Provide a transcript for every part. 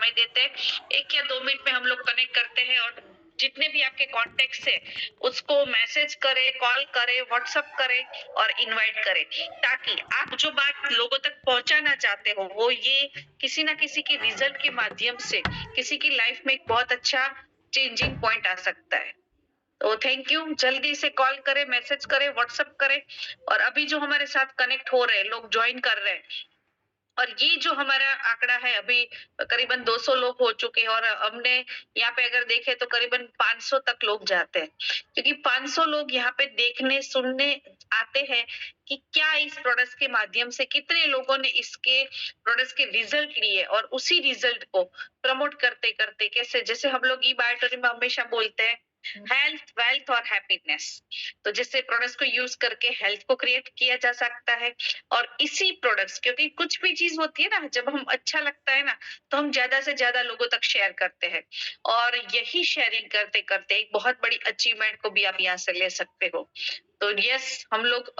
समय देते हैं। 1 या 2 मिनट में हम लोग कनेक्ट करते हैं और जितने भी आपके कॉन्टेक्ट्स है उसको मैसेज करें, कॉल करें, व्हाट्सएप करें और इनवाइट करें, ताकि आप जो बात लोगों तक पहुंचाना चाहते हो वो ये किसी ना किसी के रिजल्ट के माध्यम से किसी की लाइफ में एक बहुत अच्छा चेंजिंग पॉइंट आ सकता है। तो थैंक यू। जल्दी से कॉल करें, मैसेज करें, व्हाट्सएप करें। और अभी जो हमारे साथ कनेक्ट हो रहे हैं लोग, ज्वाइन कर रहे हैं, और ये जो हमारा आंकड़ा है अभी करीबन 200 लोग हो चुके हैं, और हमने यहाँ पे अगर देखें तो करीबन 500 तक लोग जाते हैं, क्योंकि 500 लोग यहाँ पे देखने सुनने आते हैं कि क्या इस प्रोडक्ट के माध्यम से कितने लोगों ने इसके प्रोडक्ट के रिजल्ट लिए, और उसी रिजल्ट को प्रमोट करते करते कैसे, जैसे हम लोग ई बायोटरी में हमेशा बोलते हैं हेल्थ, वेल्थ और हैप्पीनेस। तो जैसे प्रोडक्ट्स को यूज करके हेल्थ को क्रिएट किया जा सकता है, और इसी प्रोडक्ट्स, क्योंकि कुछ भी चीज होती है ना, जब हम अच्छा लगता है ना तो हम ज्यादा से ज्यादा लोगों तक शेयर करते हैं, और यही शेयरिंग करते करते एक बहुत बड़ी अचीवमेंट को भी आप यहाँ से ले सकते हो। तो यस, हम लोग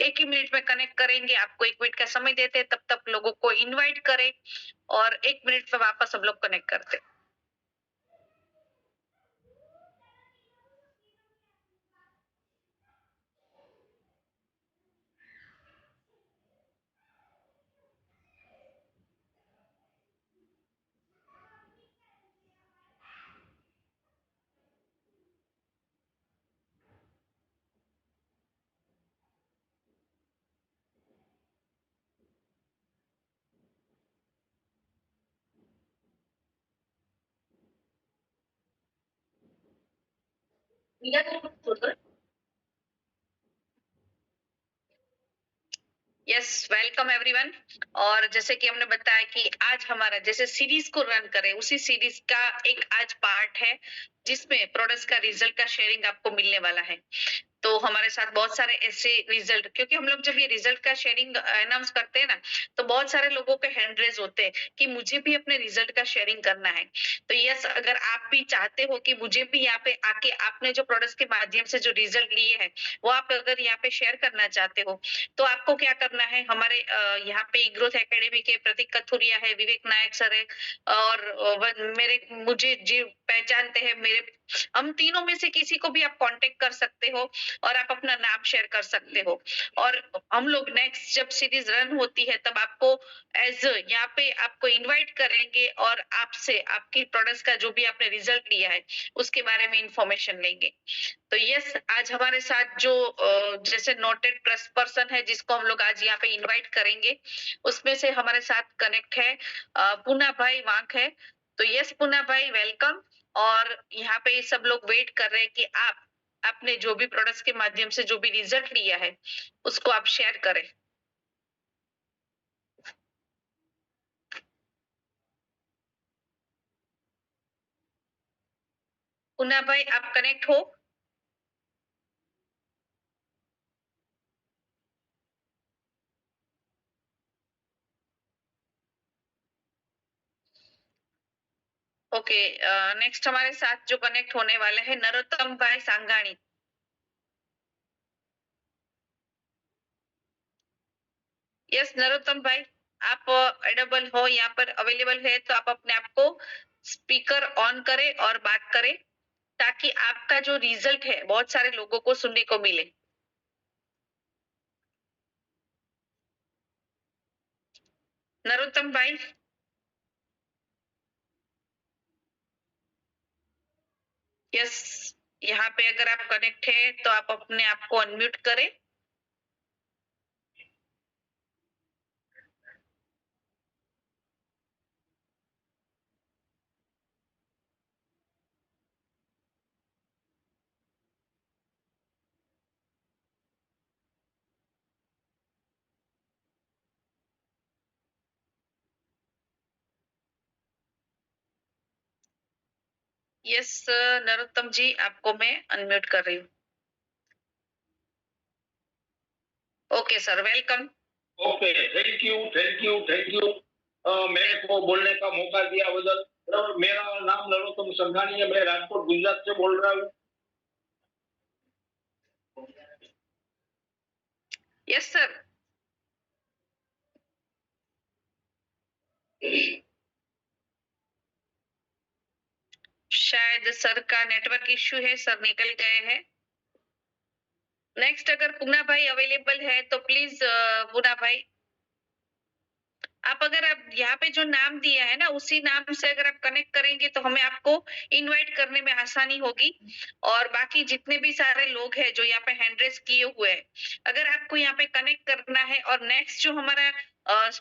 1 ही मिनट में कनेक्ट करेंगे, आपको 1 मिनट का समय देते हैं, तब तक लोगों को इनवाइट करें और 1 मिनट में वापस हम लोग कनेक्ट करते हैं। Yes, welcome everyone. और जैसे कि हमने बताया कि आज हमारा जैसे सीरीज को रन करें, उसी सीरीज का एक आज पार्ट है जिसमें प्रोडक्ट्स का रिजल्ट का शेयरिंग आपको मिलने वाला है। तो हमारे साथ बहुत सारे ऐसे रिजल्ट, क्योंकि हम लोग जब ये रिजल्ट का शेयरिंग अनाउंस करते हैं ना, तो बहुत सारे लोगों के हैंड रेज होते हैं कि मुझे भी अपने रिजल्ट का शेयरिंग करना है। तो यस, अगर आप भी चाहते हो कि मुझे भी यहाँ पे आके आपने जो प्रोडक्ट्स के माध्यम से जो रिजल्ट लिए हैं वो आप अगर यहाँ पे शेयर करना चाहते हो, तो आपको क्या करना है, हमारे यहाँ पे ग्रोथ एकेडमी के प्रतीक कथुरिया है, विवेक नायक सर है, और मेरे मुझे जी पहचानते हैं, मेरे हम तीनों में से किसी को भी आप कांटेक्ट कर सकते हो और आप अपना नाम शेयर कर सकते हो। और हम लोग नेक्स्ट जब सीरीज रन होती है तब आपको एज यहाँ पे आपको इनवाइट करेंगे और आपसे आपकी प्रोडक्ट्स का जो भी आपने रिजल्ट लिया है उसके बारे में इंफॉर्मेशन लेंगे। तो यस, आज हमारे साथ जो जैसे नोटेड प्रेस पर्सन है जिसको हम लोग आज यहाँ पे इनवाइट करेंगे, उसमें से हमारे साथ कनेक्ट है पूना भाई वांक है। तो यस पूना भाई, वेलकम। और यहाँ पे सब लोग वेट कर रहे हैं कि आप आपने जो भी प्रोडक्ट्स के माध्यम से जो भी रिजल्ट लिया है उसको आप शेयर करें। पूना भाई, आप कनेक्ट हो? ओके, नेक्स्ट हमारे साथ जो कनेक्ट होने वाले हैं नरोत्तम भाई सांगाणी। यस नरोत्तम भाई, आप एडेबल हो, यहाँ पर अवेलेबल है तो आप अपने आप को स्पीकर ऑन करें और बात करें, ताकि आपका जो रिजल्ट है बहुत सारे लोगों को सुनने को मिले। नरोत्तम भाई, यस, यहाँ पे अगर आप कनेक्ट है तो आप अपने आप को अनम्यूट करें। यस नरोत्तम जी, आपको मैं अनम्यूट कर रही हूँ। Okay sir, welcome. Okay, thank you thank you thank you मेरे को बोलने का मौका दिया बदल। बराबर, मेरा नाम नरोत्तम संघानी है, मैं राजकोट गुजरात से बोल रहा हूँ। Yes sir. शायद सर का नेटवर्क इश्यू है, सर निकल गए हैं। नेक्स्ट अगर पूना भाई अवेलेबल है तो प्लीज पूना भाई, आप अगर आप यहाँ पे जो नाम दिया है ना उसी नाम से अगर आप कनेक्ट करेंगे तो हमें आपको इनवाइट करने में आसानी होगी। और बाकी जितने भी सारे लोग हैं जो यहाँ पे हैंड रेस किए हुए हैं, अगर आपको यहाँ पे कनेक्ट करना है और नेक्स्ट जो हमारा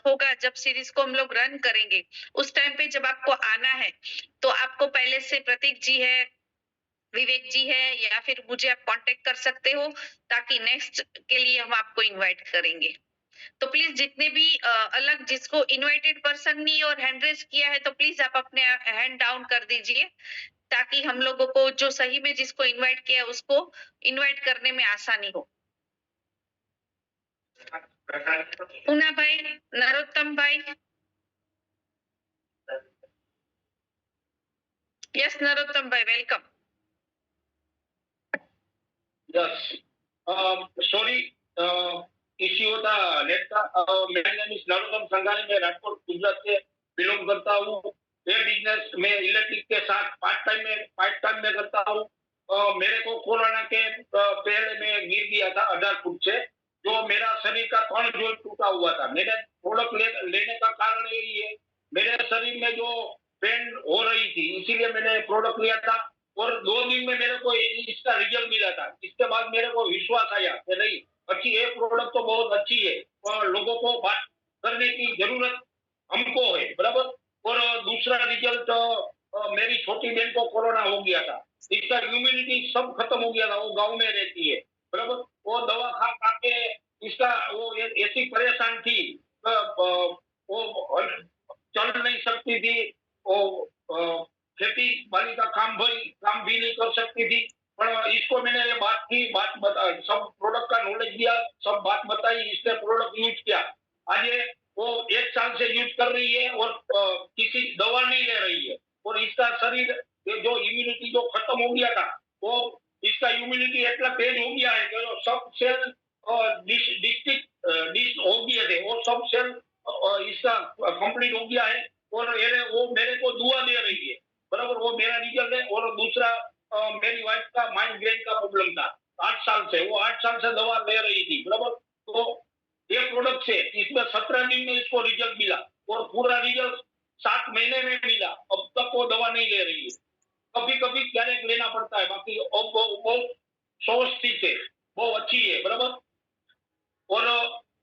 होगा जब सीरीज को हम लोग रन करेंगे उस टाइम पे जब आपको आना है तो आपको पहले से प्रतीक जी है, विवेक जी है या फिर मुझे आप कांटेक्ट कर सकते हो ताकि नेक्स्ट के लिए हम आपको इनवाइट करेंगे। तो प्लीज जितने भी अलग जिसको इनवाइटेड पर्सन नहीं और हैंड रेस किया है तो प्लीज आप अपने हैंड डाउन कर दीजिए ताकि हम लोगों को जो सही में जिसको इनवाइट किया है उसको इनवाइट करने में आसानी हो। पूना भाई, नरोत्तम भाई, यस नरोत्तम भाई वेलकम। Yes. Sorry, इश्यू था नेट का। मेरा नाम इस नरोत्तम संघानी, मैं राजकोट गुजरात से बिलोंग करता हूँ। ये बिजनेस मैं इलेक्ट्रिक के साथ पार्ट टाइम में करता हूँ। मेरे को कोरोना के पहले मैं गिर गया था 18 फुट से, जो मेरा शरीर का कण जो टूटा हुआ था। मैंने प्रोडक्ट लेने का कारण यही है, मेरे शरीर में जो पेन हो रही थी इसीलिए मैंने प्रोडक्ट लिया था। और 2 दिन में मेरे को इसका रिजल्ट मिला था। इसके बाद मेरे को विश्वास आया कि नहीं, अच्छी ये प्रोडक्ट तो बहुत अच्छी है और लोगों को बात करने की जरूरत हमको है, बराबर। और दूसरा रिजल्ट, मेरी छोटी बहन को कोरोना हो गया था, इसका इम्यूनिटी सब खत्म हो गया था, वो गांव में रहती है, बराबर। वो दवा खा खा के इसका वो ऐसी परेशान थी, वो चल नहीं सकती थी, वो खेती बाड़ी का काम भी नहीं कर सकती थी। पर इसको मैंने ये बात बता, सब प्रोडक्ट का नॉलेज दिया, सब बात बताई, इसने प्रोडक्ट यूज किया। आज ये वो 1 साल से यूज कर रही है और किसी दवा नहीं ले रही है। और इसका शरीर जो इम्यूनिटी जो खत्म हो गया था, वो इसका इम्यूनिटी इतना तेज हो गया है कि जो सब सेल डिस्ट्रिक्ट हो गए थे, वो सब सेल इसका कंप्लीट हो गया है। और वो मेरे को दुआ दे रही है, बराबर। वो मेरा रिजल्ट है। और दूसरा, मेरी वाइफ का माइग्रेन का प्रॉब्लम था 8 साल से, वो 8 साल से दवा ले रही थी, बराबर। तो ये प्रोडक्ट से इसमें 17 दिन में इसको रिजल्ट मिला और पूरा रिजल्ट 7 महीने में मिला। अब तक वो दवा नहीं ले रही है, कभी कभी क्यारेक लेना पड़ता है, बाकी अब बहुत स्वस्थ है, बहुत अच्छी है, बराबर। और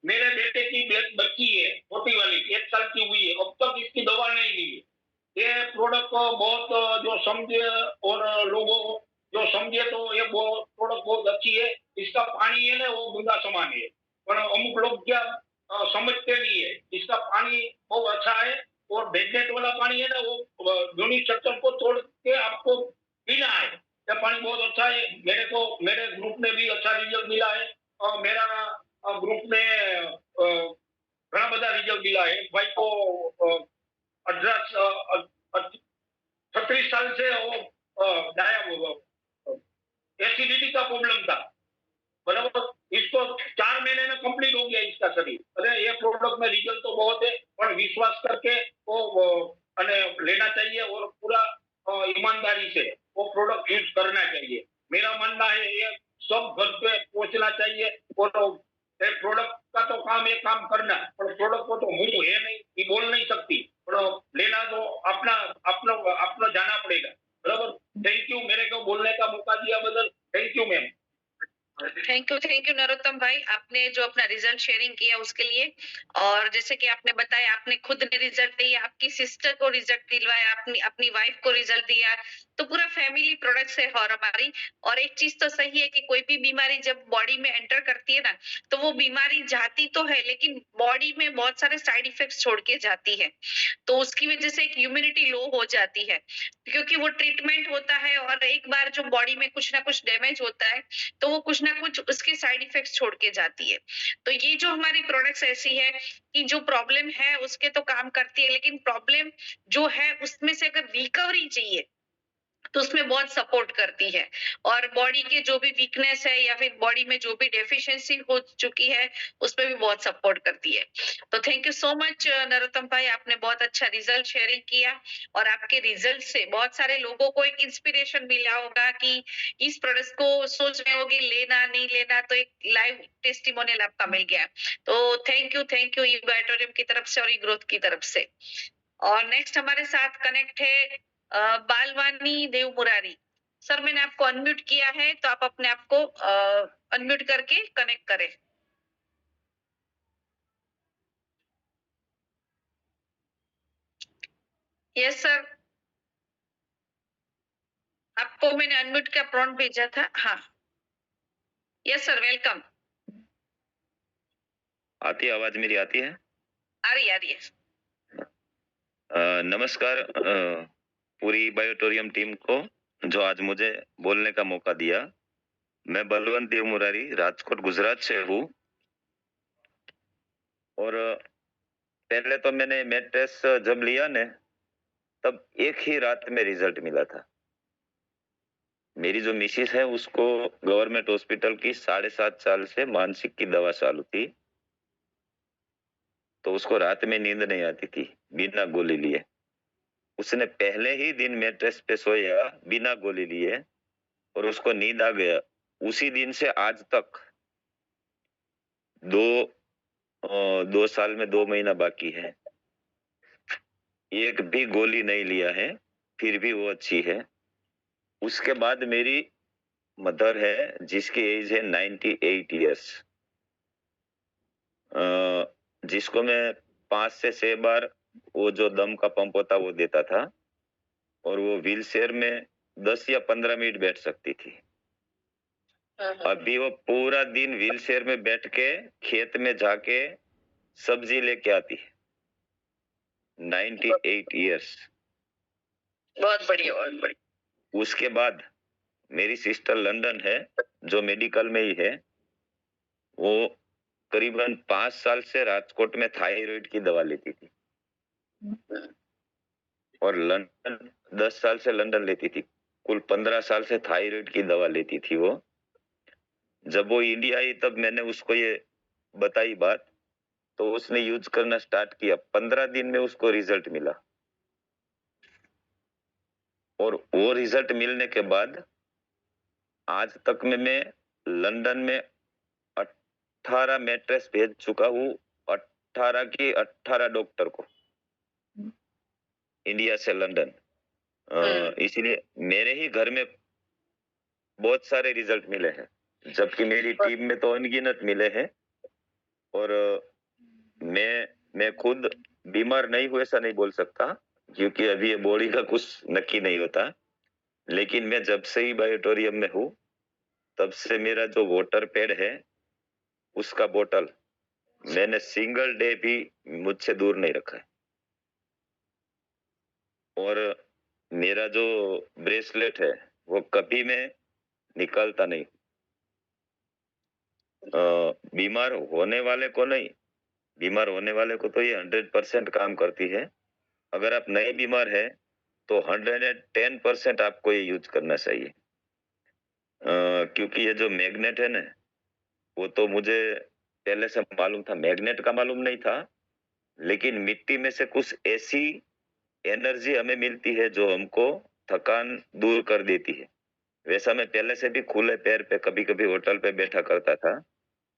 मेरे बेटे की बच्ची है छोटी वाली, 1 साल की हुई है, अब तक इसकी दवा नहीं ली है। ये प्रोडक्ट बहुत जो समझे और लोगों जो समझे तो ये प्रोडक्ट बहुत अच्छी है। इसका पानी है ना वो गंगा समान है, पर अमुक लोग क्या समझते नहीं है। इसका पानी बहुत अच्छा है और मैग्नेट वाला पानी है ना, वो जूनी स्ट्रक्चर को तोड़ के आपको पीना है। ये पानी बहुत अच्छा है। मेरे ग्रुप में भी अच्छा रिजल्ट मिला है। मेरा ग्रुप में घना बधा रिजल्ट मिला है। भाई को 36 साल से वो एसिडिटी का प्रॉब्लम था, बराबर। इसको 4 महीने में कंप्लीट हो गया इसका शरीर। अरे ये प्रोडक्ट में रिजल्ट तो बहुत है, पर विश्वास करके वो अने लेना चाहिए और पूरा ईमानदारी से वो प्रोडक्ट यूज करना चाहिए। मेरा मानना है ये सब घर पे पहुंचना चाहिए। और प्रोडक्ट का तो काम है काम करना, पर प्रोडक्ट को तो मुंह है नहीं, ये बोल नहीं सकती, पर लेना तो अपना अपना अपना जाना पड़ेगा, बराबर। थैंक यू मेरे को बोलने का मौका दिया बदल, thank you ma'am. Thank you Narottam भाई, आपने जो अपना रिजल्ट शेयरिंग किया उसके लिए। और जैसे कि आपने बताया आपने खुद ने रिजल्ट दिया, आपकी सिस्टर को रिजल्ट दिलवाया, अपनी अपनी वाइफ को रिजल्ट दिया, तो पूरा फैमिली प्रोडक्ट्स है और हमारी। और एक चीज तो सही है कि कोई भी बीमारी जब बॉडी में एंटर करती है ना, तो वो बीमारी जाती तो है लेकिन बॉडी में बहुत सारे साइड इफेक्ट्स छोड़ के जाती है। तो उसकी वजह से एक इम्यूनिटी लो हो जाती है, क्योंकि वो ट्रीटमेंट होता है और एक बार जो बॉडी में कुछ ना कुछ डैमेज होता है तो वो कुछ ना कुछ उसके साइड इफेक्ट्स छोड़ के जाती है। तो ये जो हमारी प्रोडक्ट्स ऐसी है कि जो प्रॉब्लम है उसके तो काम करती है, लेकिन प्रॉब्लम जो है उसमें से अगर रिकवरी चाहिए तो उसमें बहुत सपोर्ट करती है। और बॉडी के जो भी वीकनेस है या फिर बॉडी में जो भी डेफिशिएंसी हो चुकी है, उसपे भी बहुत सपोर्ट करती है। तो thank you so much Narottam भाई, आपने बहुत अच्छा रिजल्ट शेयरिंग किया और आपके रिजल्ट से बहुत सारे लोगों को एक इंस्पिरेशन मिला होगा कि इस प्रोडक्ट को सोच रहे होगे लेना नहीं लेना, तो एक लाइव टेस्टिमोनियल आपका मिल गया। तो थैंक यू इबाटोरियम की तरफ से और ई ग्रोथ की तरफ से। और नेक्स्ट हमारे साथ कनेक्ट है बालवानी देव मुरारी। सर मैंने आपको अनम्यूट किया है, तो आप अपने आप को अनम्यूट करके कनेक्ट करें। यस सर, आपको मैंने अनम्यूट का प्रॉम्प्ट भेजा था। हाँ, यस सर, वेलकम। आती है आवाज मेरी? आती है? आ रही है। नमस्कार पूरी बायोटोरियम टीम को जो आज मुझे बोलने का मौका दिया। मैं बलवंत देव मुरारी राजकोट गुजरात से हूँ और पहले तो मैंने मैट्रेस जब लिया ने तब एक ही रात में रिजल्ट मिला था। मेरी जो मिसिस है उसको गवर्नमेंट हॉस्पिटल की 7.5 साल से मानसिक की दवा चालू थी, तो उसको रात में नींद नहीं आती थी बिना गोली लिए। उसने पहले ही दिन मैट्रेस पे सोया बिना गोली लिए और उसको नींद आ गया। उसी दिन से आज तक 2 साल में 2 महीना बाकी है, एक भी गोली नहीं लिया है, फिर भी वो अच्छी है। उसके बाद मेरी मदर है जिसकी एज है 98 ईयर्स, जिसको मैं 5 से 6 बार वो जो दम का पंप होता वो देता था और वो व्हील चेयर में 10 या 15 मिनट बैठ सकती थी। अभी वो पूरा दिन व्हील चेयर में बैठ के खेत में जाके सब्जी लेके आती है। 98 ईयर्स। बहुत बढ़िया, बहुत बढ़िया। उसके बाद मेरी सिस्टर लंदन है जो मेडिकल में ही है, वो करीबन 5 साल से राजकोट में थायराइड की दवा लेती थी और लंदन 10 साल से लंदन लेती थी। कुल 15 साल से थायराइड की दवा लेती थी वो। जब वो इंडिया आई तब मैंने उसको ये बताई बात, तो उसने यूज करना स्टार्ट किया। 15 दिन में उसको रिजल्ट मिला और वो रिजल्ट मिलने के बाद आज तक में मैं लंदन में 18 मैट्रेस भेज चुका हूँ, 18 की 18 डॉक्टर को, इंडिया से लंदन। इसलिए मेरे ही घर में बहुत सारे रिजल्ट मिले हैं, जबकि मेरी टीम में तो अनगिनत मिले हैं। और मैं खुद बीमार नहीं हूँ ऐसा नहीं बोल सकता, क्योंकि अभी ये बॉडी का कुछ नक्की नहीं होता। लेकिन मैं जब से ही बायोटोरियम में हूँ तब से मेरा जो वाटर पैड है उसका बोतल मैंने सिंगल डे भी मुझसे दूर नहीं रखा है। और मेरा जो ब्रेसलेट है वो कभी मैं निकालता नहीं। बीमार होने वाले को नहीं, बीमार होने वाले को तो ये 100% काम करती है। अगर आप नहीं बीमार है तो 110% आपको ये यूज करना चाहिए। क्योंकि ये जो मैग्नेट है ना, वो तो मुझे पहले से मालूम था, मैग्नेट का मालूम नहीं था, लेकिन मिट्टी में से कुछ ऐसी एनर्जी हमें मिलती है जो हमको थकान दूर कर देती है। वैसा मैं पहले से भी खुले पैर पे कभी कभी होटल पे बैठा करता था।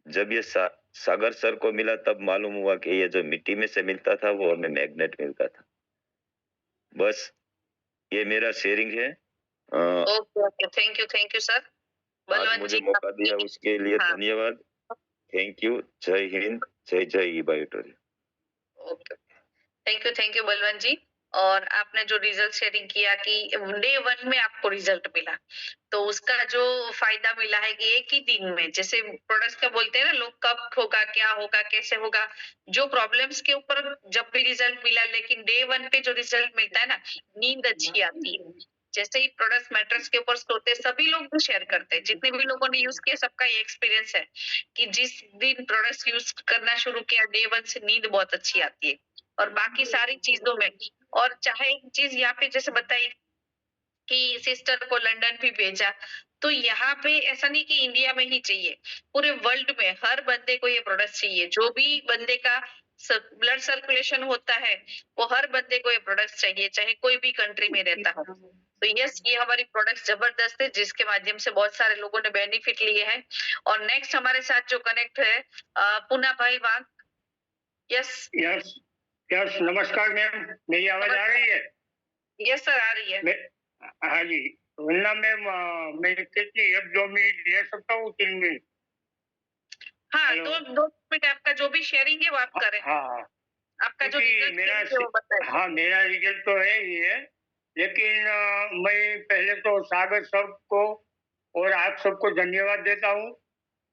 जब ये सागर सर को मिला तब मालूम हुआ कि ये जो मिट्टी में से मिलता था वो हमें मैग्नेट मिलता था। बस ये मेरा शेयरिंग है। Okay okay, thank you sir. आज मुझे मौका दिया उसके लिए धन्यवाद। Thank you. जय हिंद, जय जय बायोटोरियम। ओके, थैंक यू बलवंत जी। और आपने जो रिजल्ट शेयरिंग किया कि डे 1 में आपको रिजल्ट मिला, तो उसका जो फायदा मिला है कि एक ही दिन में, जैसे प्रोडक्ट्स का बोलते हैं ना लोग, कब होगा, क्या होगा, कैसे होगा, जो प्रॉब्लम्स के ऊपर जब भी रिजल्ट मिला, लेकिन डे 1 पे जो रिजल्ट मिलता है ना, नींद अच्छी आती है। जैसे ही प्रोडक्ट्स मैट्रेस के ऊपर सोते हैं, सभी लोग भी शेयर करते हैं, जितने भी लोगों ने यूज किया सबका ये एक्सपीरियंस है कि जिस दिन प्रोडक्ट्स यूज करना शुरू किया, डे 1 से नींद बहुत अच्छी आती है और बाकी सारी चीजों में। और चाहे एक चीज यहाँ पे जैसे बताई कि सिस्टर को लंदन भी भेजा। तो यहाँ पे ऐसा नहीं कि इंडिया में ही चाहिए, पूरे वर्ल्ड में हर बंदे को ये प्रोडक्ट चाहिए। जो भी बंदे का ब्लड सर्कुलेशन होता है, वो हर बंदे को ये प्रोडक्ट चाहिए, चाहे कोई भी कंट्री में रहता हो। तो यस, ये हमारी प्रोडक्ट जबरदस्त है, जिसके माध्यम से बहुत सारे लोगों ने बेनिफिट लिए हैं। और नेक्स्ट हमारे साथ जो कनेक्ट है पूना भाई वाघ। यस यस यस, नमस्कार मैम, मेरी आवाज आ रही है? यस सर, आ रही है। हाँ जी, वरना मैम मैं कितनी 1-2 मिनट ले सकता हूँ, 3 मिनट? हाँ, हेलो। 2 मिनट आपका जो भी शेयरिंग है वो आप करें। हाँ, आपका जो क्योंकि रिजल्ट मेरा है वो बताइए। हाँ, मेरा रिजल्ट तो है ही है, लेकिन मैं पहले तो सागर सबको और आप सबको धन्यवाद देता हूँ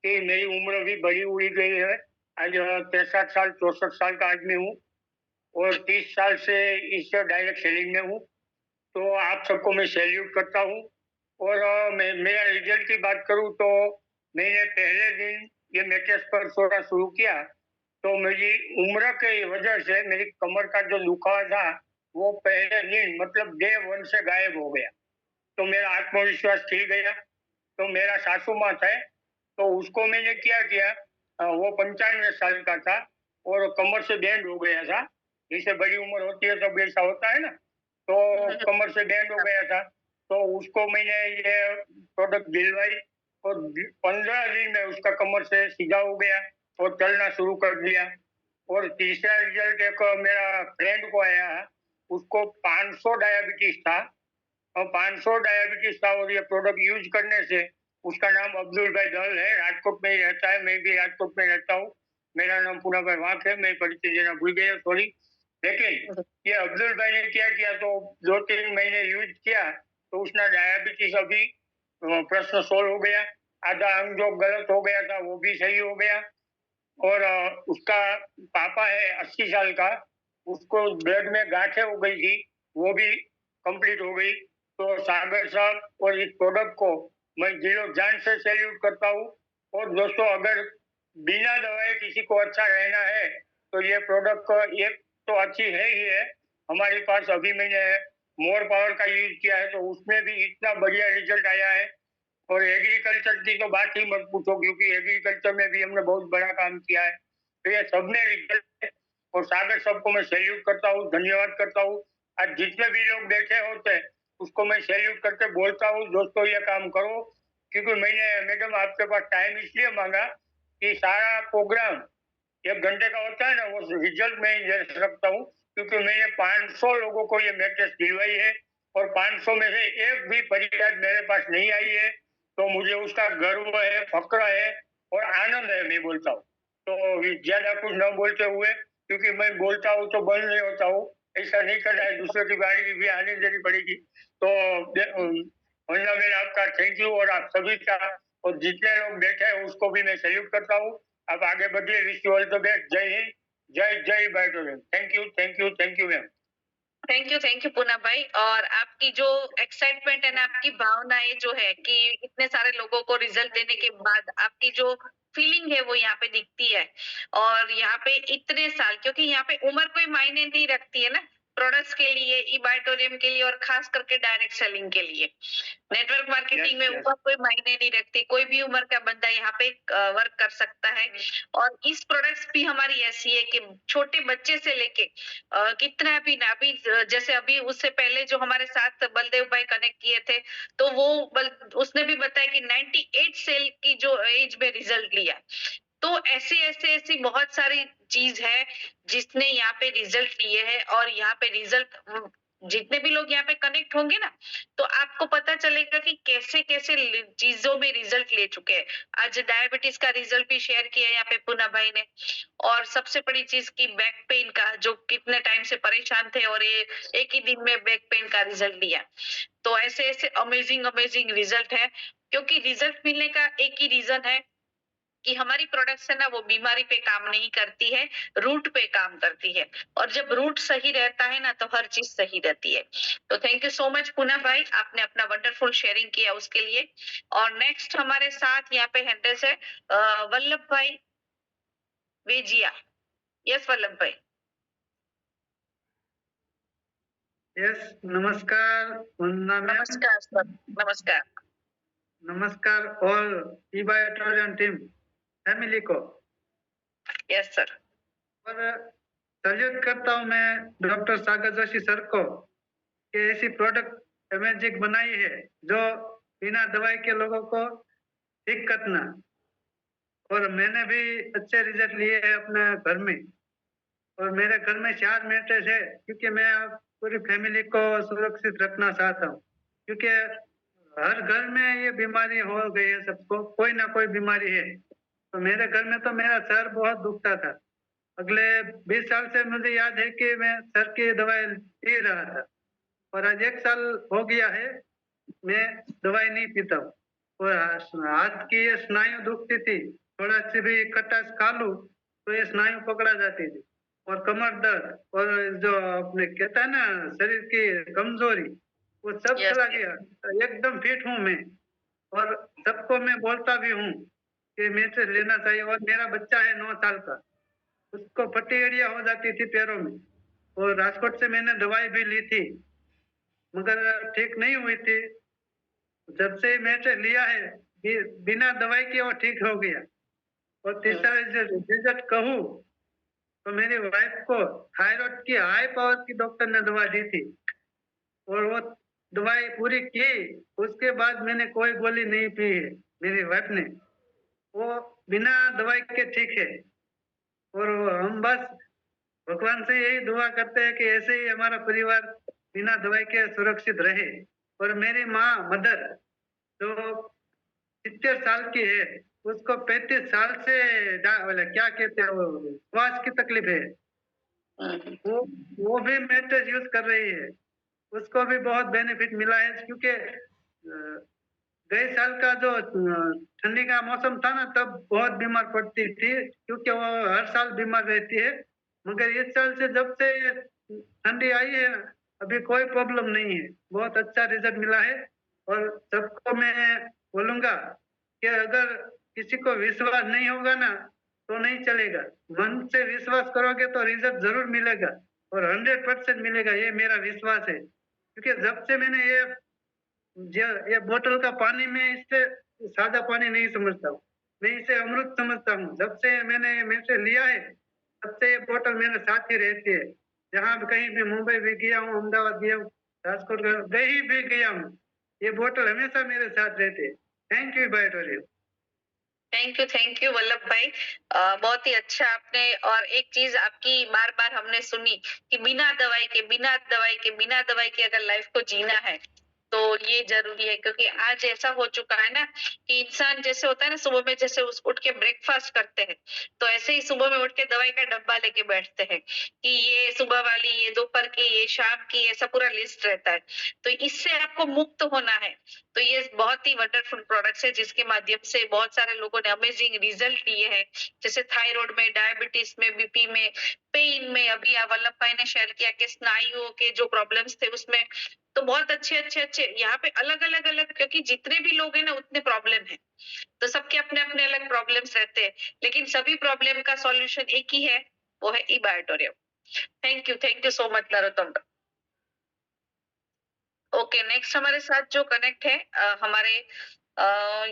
कि मेरी उम्र भी बड़ी हुई गई है। आज 63 साल 64 साल का आदमी हूँ और 30 साल से इस डायरेक्ट सेलिंग में हूँ। तो आप सबको मैं सैल्यूट करता हूँ। और मैं मेरा रिजल्ट की बात करूँ तो मैंने पहले दिन ये मैट्रेस पर सोना शुरू किया तो मेरी उम्र की वजह से मेरी कमर का जो दुखावा था वो पहले दिन मतलब डे 1 से गायब हो गया। तो मेरा आत्मविश्वास खिल गया। तो मेरा सासू माँ था तो उसको मैंने क्या किया, वो 95 साल का था और कमर से बैंड हो गया था। जैसे बड़ी उम्र होती है तब ऐसा होता है ना, तो कमर से बैंड हो गया था। तो उसको मैंने ये प्रोडक्ट दिलवाई और 15 दिन में उसका कमर से सीधा हो गया और चलना शुरू कर दिया। और तीसरा रिजल्ट एक मेरा फ्रेंड को आया, उसको 500 डायबिटीज था और 500 डायबिटीज था और ये प्रोडक्ट यूज करने से उसका नाम अब्दुल भाई दल है, राजकोट में ही रहता है, मैं भी राजकोट में रहता हूँ। मेरा नाम पूना भाई वाक है, मैं परिचय देना भूल गया, सॉरी। लेकिन ये अब्दुल भाई ने क्या किया तो 2-3 महीने यूज किया तो उसका डायबिटीज अभी प्रश्न सोल्व हो गया। आधा अंग जो गलत हो गया था वो भी सही हो गया। और उसका पापा है 80 साल का, उसको ब्लड में गांठें हो गई थी, वो भी कंप्लीट हो गई। तो सागर साहब और इस प्रोडक्ट को मैं दिलो जान से सैल्यूट करता हूँ। और दोस्तों, अगर बिना दवाई किसी को अच्छा रहना है तो ये प्रोडक्ट एक तो अच्छी है ही है। हमारे पास अभी मैंने मोर पावर का यूज किया है तो उसमें भी इतना बढ़िया रिजल्ट आया है। और एग्रीकल्चर की तो बात ही मत पूछो क्योंकि एग्रीकल्चर में भी हमने बहुत बड़ा काम किया है। तो ये सब में रिजल्ट है और सागर सबको मैं सैल्यूट करता हूँ, धन्यवाद करता हूँ। आज जितने भी लोग बैठे होते हैं उसको मैं सैल्यूट करके बोलता हूँ, दोस्तों ये काम करो। क्योंकि मैंने मैडम आपके पास टाइम इसलिए मांगा कि सारा प्रोग्राम 1 घंटे का होता है ना, वो रिजल्ट में ही दे सकता हूँ क्योंकि मैंने 500 लोगों को ये मैट्रेस दिलवाई है और 500 में से एक भी फरियाद मेरे पास नहीं आई है। तो मुझे उसका गर्व है, फक्र है और आनंद है, मैं बोलता हूँ। तो ज्यादा कुछ न बोलते हुए, क्योंकि मैं बोलता हूँ तो बंद नहीं होता हूँ, ऐसा नहीं करना है, दूसरे की बारी भी आने देनी पड़ेगी। तो वरना मैं आपका थैंक यू और आप सभी का और जितने लोग बैठे हैं उसको भी मैं सैल्यूट करता हूँ। आप आगे बढ़िए, wish you all the best. जय हिंद, जय जय बैठो। Thank you thank you thank you ma'am. Thank you Poona भाई। और आपकी जो एक्साइटमेंट है ना, आपकी भावनाएं जो है कि इतने सारे लोगों को रिजल्ट देने के बाद आपकी जो फीलिंग है वो यहाँ पे दिखती है। और यहाँ पे इतने साल, क्योंकि यहाँ पे उम्र कोई मायने नहीं रखती है ना, प्रोडक्ट्स के लिए, ई बायोटोरियम के लिए और खास करके डायरेक्ट सेलिंग के लिए। नेटवर्क मार्केटिंग में उम्र कोई मायने नहीं रखती, कोई भी उम्र का बंदा यहाँ पे वर्क कर सकता है। और इस प्रोडक्ट्स भी हमारी ऐसी है कि छोटे बच्चे से लेके कितना भी ना, अभी जैसे अभी उससे पहले जो हमारे साथ बलदेव भाई कनेक्ट किए थे, तो वो उसने भी बताया कि 98 सेल की जो एज में रिजल्ट लिया। तो ऐसी बहुत सारी चीज है जिसने यहाँ पे रिजल्ट लिए हैं। और यहाँ पे रिजल्ट, जितने भी लोग यहाँ पे कनेक्ट होंगे ना, तो आपको पता चलेगा कि कैसे कैसे चीजों में रिजल्ट ले चुके हैं। आज डायबिटीज का रिजल्ट भी शेयर किया है यहाँ पे पूना भाई ने। और सबसे बड़ी चीज की बैक पेन का, जो कितने टाइम से परेशान थे और ये एक ही दिन में बैक पेन का रिजल्ट लिया। तो ऐसे ऐसे अमेजिंग अमेजिंग रिजल्ट है। क्योंकि रिजल्ट मिलने का एक ही रीजन है कि हमारी प्रोडक्ट्स है ना, वो बीमारी पे काम नहीं करती है, रूट पे काम करती है। और जब रूट सही रहता है ना, तो हर चीज सही रहती है। तो thank you so much Poona भाई, आपने अपना वंडरफुल शेयरिंग किया उसके लिए। और नेक्स्ट हमारे साथ यहाँ पे हैंडल्स है वल्लभ भाई वेजिया। यस वल्लभ भाई। यस, नमस्कार वंदना मैम। नमस्कार सर, नमस्कार। नमस्कार ऑल ई-बायोटोरियन टीम फैमिली को। Yes sir. और सल्यूट करता हूँ मैं डॉक्टर सागर जोशी सर को कि ऐसी प्रोडक्ट अमेजिंग बनाई है जो बिना दवाई के लोगों को ठीक करना। और मैंने भी अच्छे रिजल्ट लिए हैं अपने घर में। और मेरे घर में 4 मैट्रेस है क्योंकि मैं अब पूरी फैमिली को सुरक्षित रखना चाहता हूँ, क्योंकि हर घर में ये बीमारी हो गई है, सबको कोई ना कोई बीमारी है। तो मेरे घर में तो मेरा सर बहुत दुखता था। अगले 20 साल से मुझे याद है कि मैं सर की दवाई पी रहा था, और आज 1 साल हो गया है मैं दवाई नहीं पीता हूँ। और हाथ की ये स्नायु दुखती थी, थोड़ा सी भी खटास खा लूं तो ये स्नायु पकड़ा जाती थी। और कमर दर्द और जो अपने कहता है ना शरीर की कमजोरी, वो सब Yes, चला yes. गया। एकदम फिट हूँ मैं, और सबको मैं बोलता भी हूँ कि मेरे लेना चाहिए। और मेरा बच्चा है 9 साल का, उसको फटी एड़िया हो जाती थी पैरों में, और राजकोट से मैंने दवाई भी ली थी मगर ठीक नहीं हुई थी। जब से मैंने लिया है बिना दवाई के वो ठीक हो गया। और तीसरा रिजल्ट कहूँ तो मेरी वाइफ को थायराइड की हाई पावर की डॉक्टर ने दवा दी थी, और वो दवाई पूरी की, उसके बाद मैंने कोई गोली नहीं पी है मेरी वाइफ ने। वो बिना दवाई के ठीक है। और हम बस भगवान से यही दुआ करते हैं कि ऐसे ही हमारा परिवार बिना दवाई के सुरक्षित रहे। और मेरी माँ मदर जो 70 साल की है, उसको 35 साल से क्या कहते हैं वो श्वास की तकलीफ है। वो भी मैट्रेस यूज कर रही है, उसको भी बहुत बेनिफिट मिला है। क्योंकि गए साल का जो ठंडी का मौसम था ना, तब बहुत बीमार पड़ती थी, क्योंकि वो हर साल बीमार रहती है। मगर इस साल से जब से ये ठंडी आई है, अभी कोई प्रॉब्लम नहीं है, बहुत अच्छा रिजल्ट मिला है। और सबको मैं बोलूंगा कि अगर किसी को विश्वास नहीं होगा ना तो नहीं चलेगा, मन से विश्वास करोगे तो रिजल्ट जरूर मिलेगा, और 100% मिलेगा, ये मेरा विश्वास है। क्योंकि जब से मैंने ये बोतल का पानी में इससे सादा पानी नहीं समझता हूँ, मैं इसे अमृत समझता हूँ। जब से मैंने लिया है, तब से ये बोतल मेरे साथ ही रहती है। जहाँ भी कहीं भी मुंबई भी गया हूँ, अहमदाबाद गया हूँ, राजकोट कहीं भी गया हूँ, ये बोतल हमेशा मेरे साथ रहती है। थैंक यू बायोटोरियम। Thank you Vallabh bhai. बहुत ही अच्छा आपने, और एक चीज आपकी बार बार हमने सुनी कि बिना दवाई के बिना दवाई के अगर लाइफ को जीना है तो ये जरूरी है। क्योंकि आज ऐसा हो चुका है ना कि इंसान जैसे होता है ना, सुबह में जैसे उठ के ब्रेकफास्ट करते हैं, तो ऐसे ही सुबह में उठ के दवाई का डब्बा लेके बैठते हैं कि ये सुबह वाली, ये दोपहर की, ये शाम की, ऐसा पूरा लिस्ट रहता है। तो इससे आपको मुक्त होना है। तो ये बहुत ही वंडरफुल प्रोडक्ट्स है जिसके माध्यम से बहुत सारे लोगों ने अमेजिंग रिजल्ट लिए हैं, जैसे थायराइड में, डायबिटीज में, बीपी में, पेन में। अभी वल्लभ भाई ने शेयर किया कि स्नायुओं के जो प्रॉब्लम्स थे उसमें। तो बहुत अच्छे यहाँ पे अलग, क्योंकि जितने भी लोग हैं ना उतने प्रॉब्लम है, तो सबके अपने अपने अलग प्रॉब्लम्स रहते हैं, लेकिन सभी प्रॉब्लम का सॉल्यूशन एक ही है, वो है ई-बायोटोरियम। Thank you so much Narottam. Okay, next हमारे साथ जो कनेक्ट है हमारे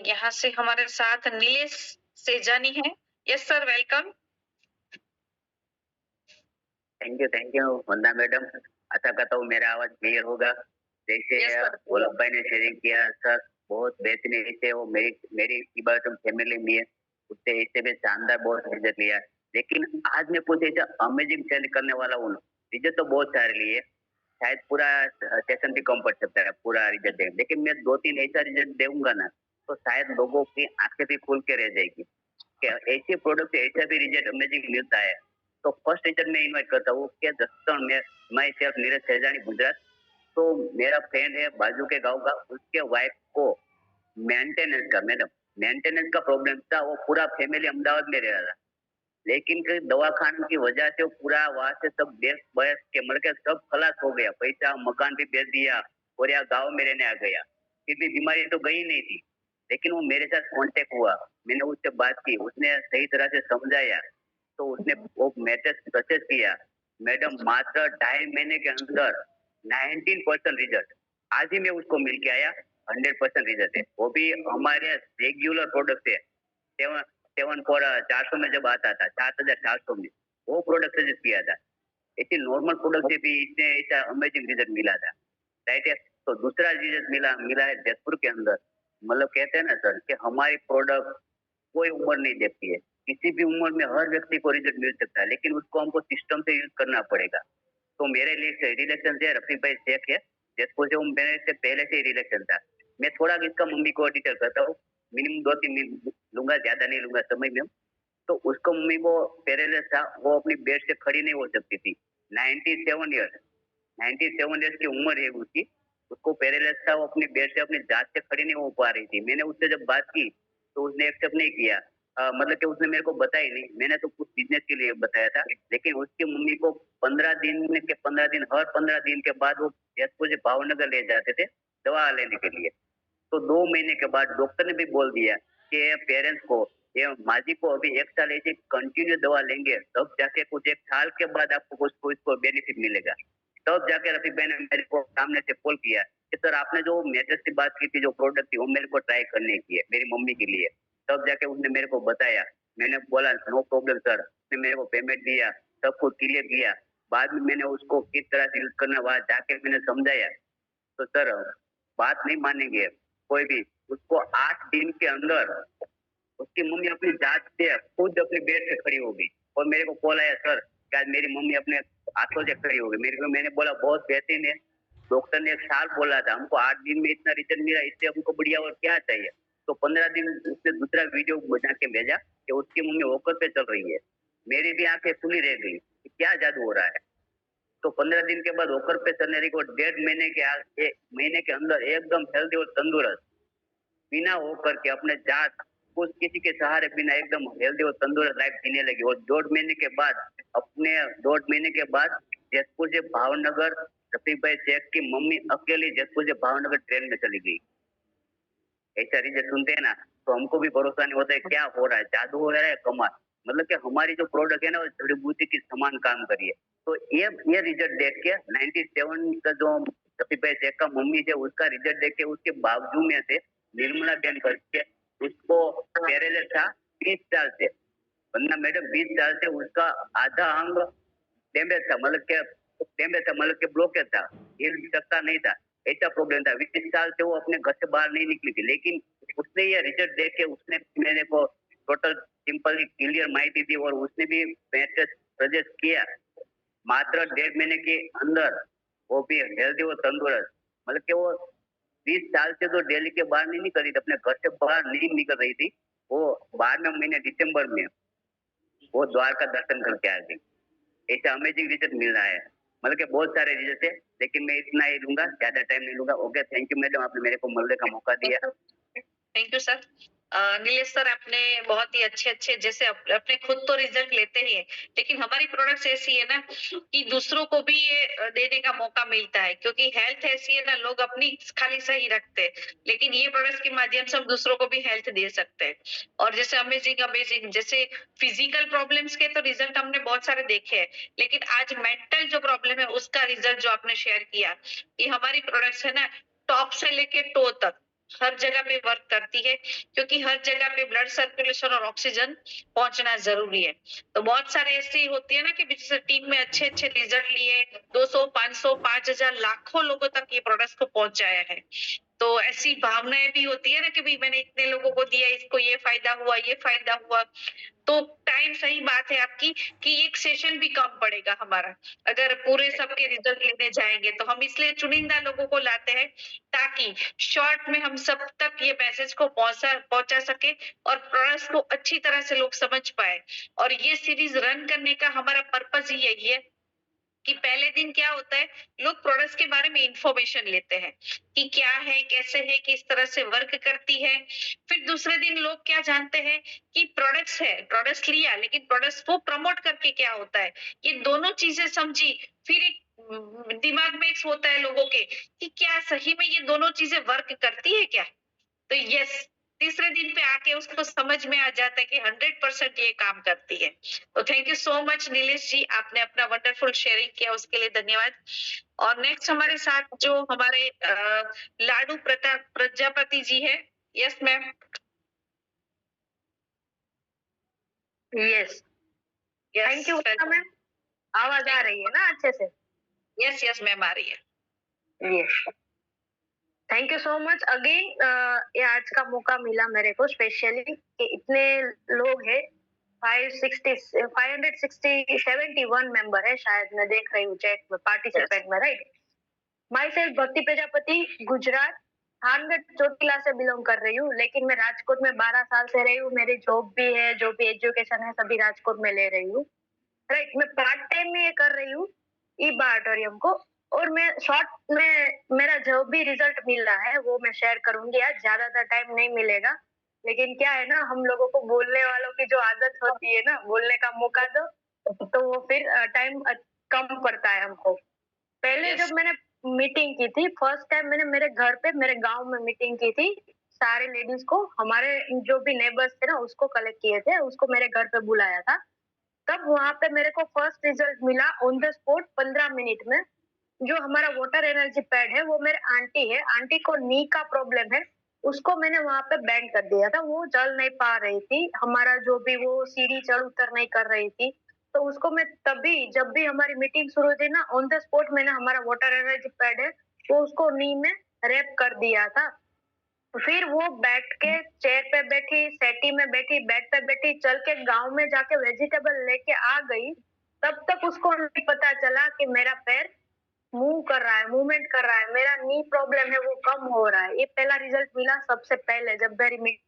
यहाँ से हमारे साथ नीलेश सेजानी है। Yes sir, welcome. Thank you Vandana madam. आशा करता हूँ मेरा आवाज क्लियर होगा। जैसे वल्लभ भाई ने शेयरिंग किया सर, बहुत बेहतरीन रीते वो मेरी ई-बायोटोरियम फैमिली में है, उससे इससे भी शानदार बहुत रिजल्ट लिया। लेकिन आज मैं कुछ ऐसा अमेजिंग शेयर करने वाला हूँ। रिजल्ट तो बहुत सारे लिए, शायद पूरा सेशन भी कम पड़ सकता है पूरा रिजल्ट दें, लेकिन मैं 2-3 ऐसा रिजल्ट दूंगा ना तो शायद लोगों की आंखें भी खुल के रह जाएगी कि ऐसे प्रोडक्ट से ऐसा भी रिजल्ट अमेजिंग मिलता है। तो फर्स्ट टीचर मैं इनवाइट करता हूँ कि जस्टन में मैं सेल्फ नीरज सेजानी गुजरात। तो मेरा फ्रेंड है बाजू के गांव का, उसके वाइफ को मेंटेनेंस का प्रॉब्लम था। वो पूरा फैमिली अहमदाबाद में रह रहा था, लेकिन दवाखाने की वजह से वो पूरा वहां से सब बयस के मर के सब खलास हो गया, पैसा मकान भी बेच दिया और यहाँ गाँव में रहने आ गया। फिर भी बीमारी तो गई नहीं थी, लेकिन वो मेरे साथ कांटेक्ट हुआ, मैंने उससे बात की, उसने सही तरह से समझाया, तो उसने वो मैट्रेस परचेज किया। मैडम मात्र 2.5 महीने के अंदर 19% रिजल्ट। आज ही मैं उसको मिल के आया, 100% रिजल्ट है। वो भी हमारे रेगुलर प्रोडक्ट है। 400 में जब आता था, 7,400 में, वो प्रोडक्ट सजेस्ट किया था। ऐसे नॉर्मल प्रोडक्ट से भी इसने ऐसा अमेजिंग रिजल्ट मिला था, राइट है। तो दूसरा रिजल्ट मिला है जयपुर के अंदर। मतलब कहते हैं ना सर कि हमारी प्रोडक्ट कोई उम्र नहीं देखती है, किसी भी उम्र में हर व्यक्ति को रिजल्ट मिल सकता है, लेकिन उसको हमको सिस्टम से यूज करना पड़ेगा। तो मेरे लिए रिलेशन से रफीक भाई शेख है, जिसको से मेरे से पहले से ही रिलेशन था। मैं थोड़ा इसका मम्मी को डिटेल करता हूँ, मिनिमम 2-3 मिनट लूंगा, ज्यादा नहीं लूंगा समय में। तो उसको मम्मी को पैरालिसिस था, वो अपनी बेड से खड़ी नहीं हो सकती थी। 97 ईयर्स 97 ईयर्स की उम्र है उसकी, उसको पैरालिसिस था, वो अपनी बेड से अपनी जात से खड़ी नहीं हो पा रही थी। मैंने उससे जब बात की तो उसने एक्सेप्ट नहीं किया। मतलब कि उसने मेरे को बताया नहीं, मैंने तो कुछ बिजनेस के लिए बताया था। लेकिन उसकी मम्मी को 15 दिन के 15 दिन, हर 15 दिन के बाद वो जयपुर से भावनगर ले जाते थे दवा लेने के लिए। तो 2 महीने के बाद डॉक्टर ने भी बोल दिया कि पेरेंट्स को, ये माँ जी को अभी 1 साल ऐसे कंटिन्यू दवा लेंगे, तब जाके कुछ 1 साल के बाद आपको कुछ इसको बेनिफिट मिलेगा। तब जाके रफीक भाई ने मेरे को सामने से कॉल किया कि सर आपने जो मैट्रेस की बात की थी, जो प्रोडक्ट थी, वो मेरे को ट्राई करने की है मेरी मम्मी के लिए। तब जाके उसने मेरे को बताया। मैंने बोला नो प्रॉब्लम सर। उसने मेरे को पेमेंट दिया, सब कुछ क्लियर किया। बाद में मैंने उसको किस तरह से यूज करना, वहां जाके मैंने समझाया। तो सर बात नहीं मानेंगे कोई भी, उसको 8 दिन के अंदर उसकी मम्मी अपनी जात से खुद अपने बेड से खड़ी हो गई। और मेरे को कॉल आया, सर कि आज मेरी मम्मी अपने हाथों से खड़ी हो गई। मैंने बोला बहुत बेहतरीन है, डॉक्टर ने 1 साल बोला था, हमको 8 दिन में इतना रिजल्ट मिला, इससे हमको बढ़िया और क्या चाहिए। तो 15 दिन उसने दूसरा वीडियो बना के भेजा कि उसकी मम्मी वॉकर पे चल रही है। मेरी भी आंखें खुली रह गई कि क्या जादू हो रहा है। तो 15 दिन के बाद वॉकर पे चलने रही को 1.5 महीने के 1 महीने के अंदर एकदम हेल्दी और तंदुरुस्त, बिना होकर के अपने जात कुछ किसी के सहारे बिना एकदम हेल्दी और तंदुरुस्त लाइफ जीने लगी। और 1.5 महीने के बाद, अपने 1.5 महीने के बाद जयपुर से भावनगर रफीक भाई शेख की मम्मी अकेली जयपुर से भावनगर ट्रेन में चली गई। ऐसा रिजल्ट सुनते हैं ना तो हमको भी भरोसा नहीं होता है क्या हो रहा है, जादू हो रहा है कमाल। मतलब कि हमारी जो प्रोडक्ट है ना वो जड़ी बूटी की समान काम करिए। तो ये रिजल्ट देख के 97 का जो रफीक भाई शेख का मम्मी थे, उसका रिजल्ट देख के उसके बावजूद में से निर्मला बहन करके, उसको पैरालिसिस था 20 साल से, वरना मैडम 20 साल से उसका आधा अंग डैमेज था, मतलब के ब्लॉकेज था, हिल सकता नहीं था, ऐसा प्रॉब्लम था। 20 साल से वो अपने घर से बाहर नहीं निकली थी। लेकिन उसने ये रिजल्ट देख के उसने मेरे को टोटल सिंपली क्लियर माहिती दी और उसने भी मैट्रेस सजेस्ट किया। मात्र 1.5 महीने के अंदर वो भी हेल्दी और तंदुरुस्त। मतलब कि वो 20 साल से तो दिल्ली के बाहर नहीं निकल रही थी, अपने घर से बाहर नहीं निकल रही थी। वो 12वें महीने दिसंबर में वो द्वारका दर्शन करके आ गई। ऐसा अमेजिंग रिजल्ट मिल रहा है। मतलब कि बहुत सारे रिजल्ट है, लेकिन मैं इतना ही लूंगा, ज्यादा टाइम नहीं लूंगा। ओके, थैंक यू मैडम, आपने मेरे को मिलने का मौका दिया। Thank you sir. Nilesh sir, आपने बहुत ही अच्छे जैसे अपने खुद तो रिजल्ट लेते ही है, लेकिन हमारी प्रोडक्ट्स ऐसी है ना कि दूसरों को भी ये देने का मौका मिलता है, क्योंकि हेल्थ ऐसी है ना, लोग अपनी खाली सही रखते हैं, लेकिन ये प्रोडक्ट्स के माध्यम से हम दूसरों को भी हेल्थ दे सकते हैं। और जैसे अमेजिंग जैसे फिजिकल प्रॉब्लम्स के तो रिजल्ट हमने बहुत सारे देखे हैं, लेकिन आज मेंटल जो प्रॉब्लम है उसका रिजल्ट जो आपने शेयर किया, कि हमारी प्रोडक्ट्स है ना टॉप से लेके टो तक हर जगह पे वर्क करती है, क्योंकि हर जगह पे ब्लड सर्कुलेशन और ऑक्सीजन पहुंचना जरूरी है। तो बहुत सारे ऐसी होती है ना कि जैसे टीम में अच्छे रिजल्ट लिए 200, 500, 5000 लाखों लोगों तक ये प्रोडक्ट्स को पहुंचाया है। तो ऐसी भावनाएं भी होती है ना कि भाई मैंने इतने लोगों को दिया, इसको ये फायदा हुआ। तो टाइम, सही बात है आपकी कि एक सेशन भी कम पड़ेगा हमारा अगर पूरे सबके रिजल्ट लेने जाएंगे। तो हम इसलिए चुनिंदा लोगों को लाते हैं ताकि शॉर्ट में हम सब तक ये मैसेज को पहुंचा सके और प्रोडक्ट्स को अच्छी तरह से लोग समझ पाए। और ये सीरीज रन करने का हमारा पर्पस ही यही है कि पहले दिन क्या होता है, लोग प्रोडक्ट्स के बारे में इंफॉर्मेशन लेते हैं कि क्या है, कैसे है, किस तरह से वर्क करती है। फिर दूसरे दिन लोग क्या जानते हैं कि प्रोडक्ट्स है, प्रोडक्ट्स लिया, लेकिन प्रोडक्ट्स को प्रमोट करके क्या होता है, ये दोनों चीजें समझी। फिर एक दिमाग में एक होता है लोगों के कि क्या सही में ये दोनों चीजें वर्क करती है क्या। तो यस, तीसरे दिन पे आके उसको समझ में आ जाता है कि 100% ये काम करती है। तो thank you so much Nilesh ji, आपने अपना वंडरफुल शेयरिंग किया, उसके लिए धन्यवाद। और नेक्स्ट हमारे साथ जो हमारे लाडू प्रजापति जी है। Yes ma'am. Yes, thank you ma'am. आवाज आ रही है ना अच्छे से? यस यस मैम, आ रही है। Yes, thank you so much again. ये आज का मौका मिला मेरे को स्पेशली कि इतने लोग हैं, 71 मेंबर है शायद, मैं देख रही हूँ चैट में पार्टिसिपेंट में, राइट। माई सेल्फ भक्ति प्रजापति, गुजरात, थानगढ़ चोटीला से बिलोंग कर रही हूँ, लेकिन मैं राजकोट में 12 साल से रही हूँ। मेरी जॉब भी है, जो भी एजुकेशन है सभी राजकोट में ले रही हूँ, राइट। मैं पार्ट टाइम में ये कर रही हूँ ईबा ऑडिटोरियम को, और मैं शॉर्ट में मेरा जो भी रिजल्ट मिल रहा है वो मैं शेयर करूंगी। आज ज्यादातर टाइम नहीं मिलेगा, लेकिन क्या है ना, हम लोगों को बोलने वालों की जो आदत होती है ना, बोलने का मौका दो तो वो फिर टाइम कम पड़ता है हमको। पहले जब मैंने मीटिंग की थी, फर्स्ट टाइम मैंने मेरे घर पे, मेरे गांव में मीटिंग की थी। सारे लेडीज को, हमारे जो भी नेबर्स थे ना, उसको कलेक्ट किए थे, उसको मेरे घर पे बुलाया था। तब वहां पे मेरे को फर्स्ट रिजल्ट मिला ऑन द स्पॉट 15 मिनट में। जो हमारा वाटर एनर्जी पैड है वो मेरे आंटी है, आंटी को नी का प्रॉब्लम है, उसको मैंने वहां पे बैंड कर दिया था। वो चल नहीं पा रही थी, हमारा जो भी वो सीढ़ी चढ़ उतर नहीं कर रही थी, तो उसको मैं तभी, जब भी हमारी मीटिंग शुरू थी ना, ऑन द स्पॉट मैंने हमारा वाटर एनर्जी पैड है वो उसको नी में रैप कर दिया था। फिर वो बैठ के चेयर पे बैठी, सेटी में बैठी, बेड पे बैठी, चल के गांव में जाके वेजिटेबल लेके आ गई। तब तक उसको नहीं पता चला कि मेरा पैर मूव कर रहा है, मूवमेंट कर रहा है, मेरा नी प्रॉब्लम है वो कम हो रहा है। ये पहला रिजल्ट मिला सबसे पहले जब मेरी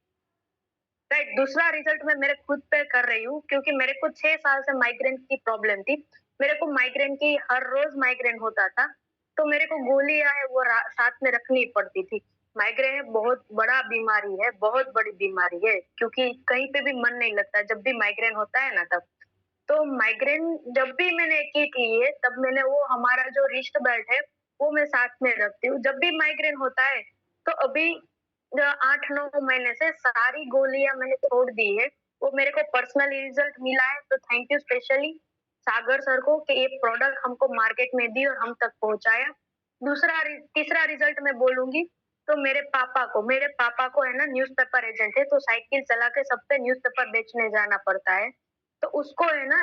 राइट। दूसरा रिजल्ट मैं मेरे खुद पे कर रही हूँ, क्योंकि मेरे को 6 साल से माइग्रेन की प्रॉब्लम थी। मेरे को माइग्रेन की हर रोज माइग्रेन होता था, तो मेरे को गोलियां है वो साथ में रखनी पड़ती थी। माइग्रेन बहुत बड़ा बीमारी है, बहुत बड़ी बीमारी है, क्योंकि कहीं पे भी मन नहीं लगता जब भी माइग्रेन होता है ना तब। तो माइग्रेन जब भी मैंने किट ली है, तब मैंने वो हमारा जो रिस्ट बेल्ट है वो मैं साथ में रखती हूँ जब भी माइग्रेन होता है। तो अभी 8-9 महीने से सारी गोलियां मैंने छोड़ दी है। वो मेरे को पर्सनली रिजल्ट मिला है, तो thank you specially Sagar sir को कि ये प्रोडक्ट हमको मार्केट में दी और हम तक पहुंचाया। तीसरा रिजल्ट मैं बोलूंगी तो मेरे पापा को है ना न्यूज़पेपर एजेंट है, तो साइकिल चला के सब पे न्यूज़पेपर बेचने जाना पड़ता है। तो उसको है ना,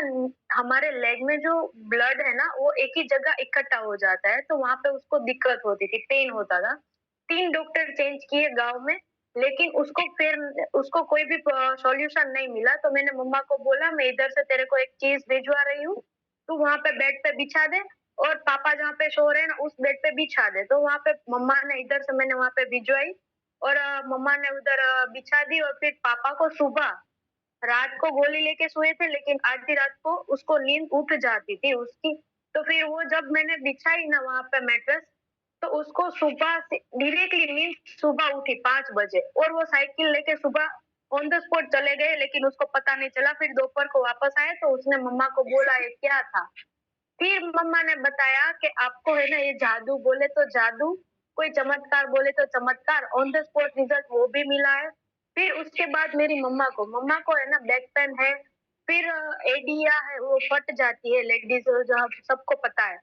हमारे लेग में जो ब्लड है ना वो एक ही जगह इकट्ठा हो जाता है, तो वहां पे उसको दिक्कत होती थी, पेन होता था। 3 डॉक्टर चेंज किए गांव में, लेकिन उसको कोई भी सॉल्यूशन नहीं मिला। तो मैंने मम्मा को बोला, मैं इधर से तेरे को एक चीज भिजवा रही हूँ, तू वहां पे बेड पे बिछा दे, और पापा जहाँ पे सो रहे हैं ना उस बेड पे बिछा दे। तो वहां पे मम्मा ने इधर से मैंने वहां पे भिजवाई, और मम्मा ने उधर बिछा दी। और फिर पापा को सुबह, रात को गोली लेके सोए थे, लेकिन आधी रात को उसको नींद उठ जाती थी उसकी। तो फिर वो जब मैंने बिछाई ना वहां पे मैट्रेस, तो उसको सुबह से डायरेक्टली नींद, सुबह उठी 5 बजे, और वो साइकिल लेके सुबह ऑन द स्पॉट चले गए, लेकिन उसको पता नहीं चला। फिर दोपहर को वापस आए तो उसने मम्मा को बोला ये क्या था। फिर मम्मा ने बताया कि आपको है ना ये जादू बोले तो जादू, कोई चमत्कार बोले तो चमत्कार, ऑन द स्पॉट रिजल्ट वो भी मिला है। फिर उसके बाद मेरी मम्मा को है ना बैक पेन है, फिर एडिया है वो फट जाती है, लेडीज जो सबको पता है,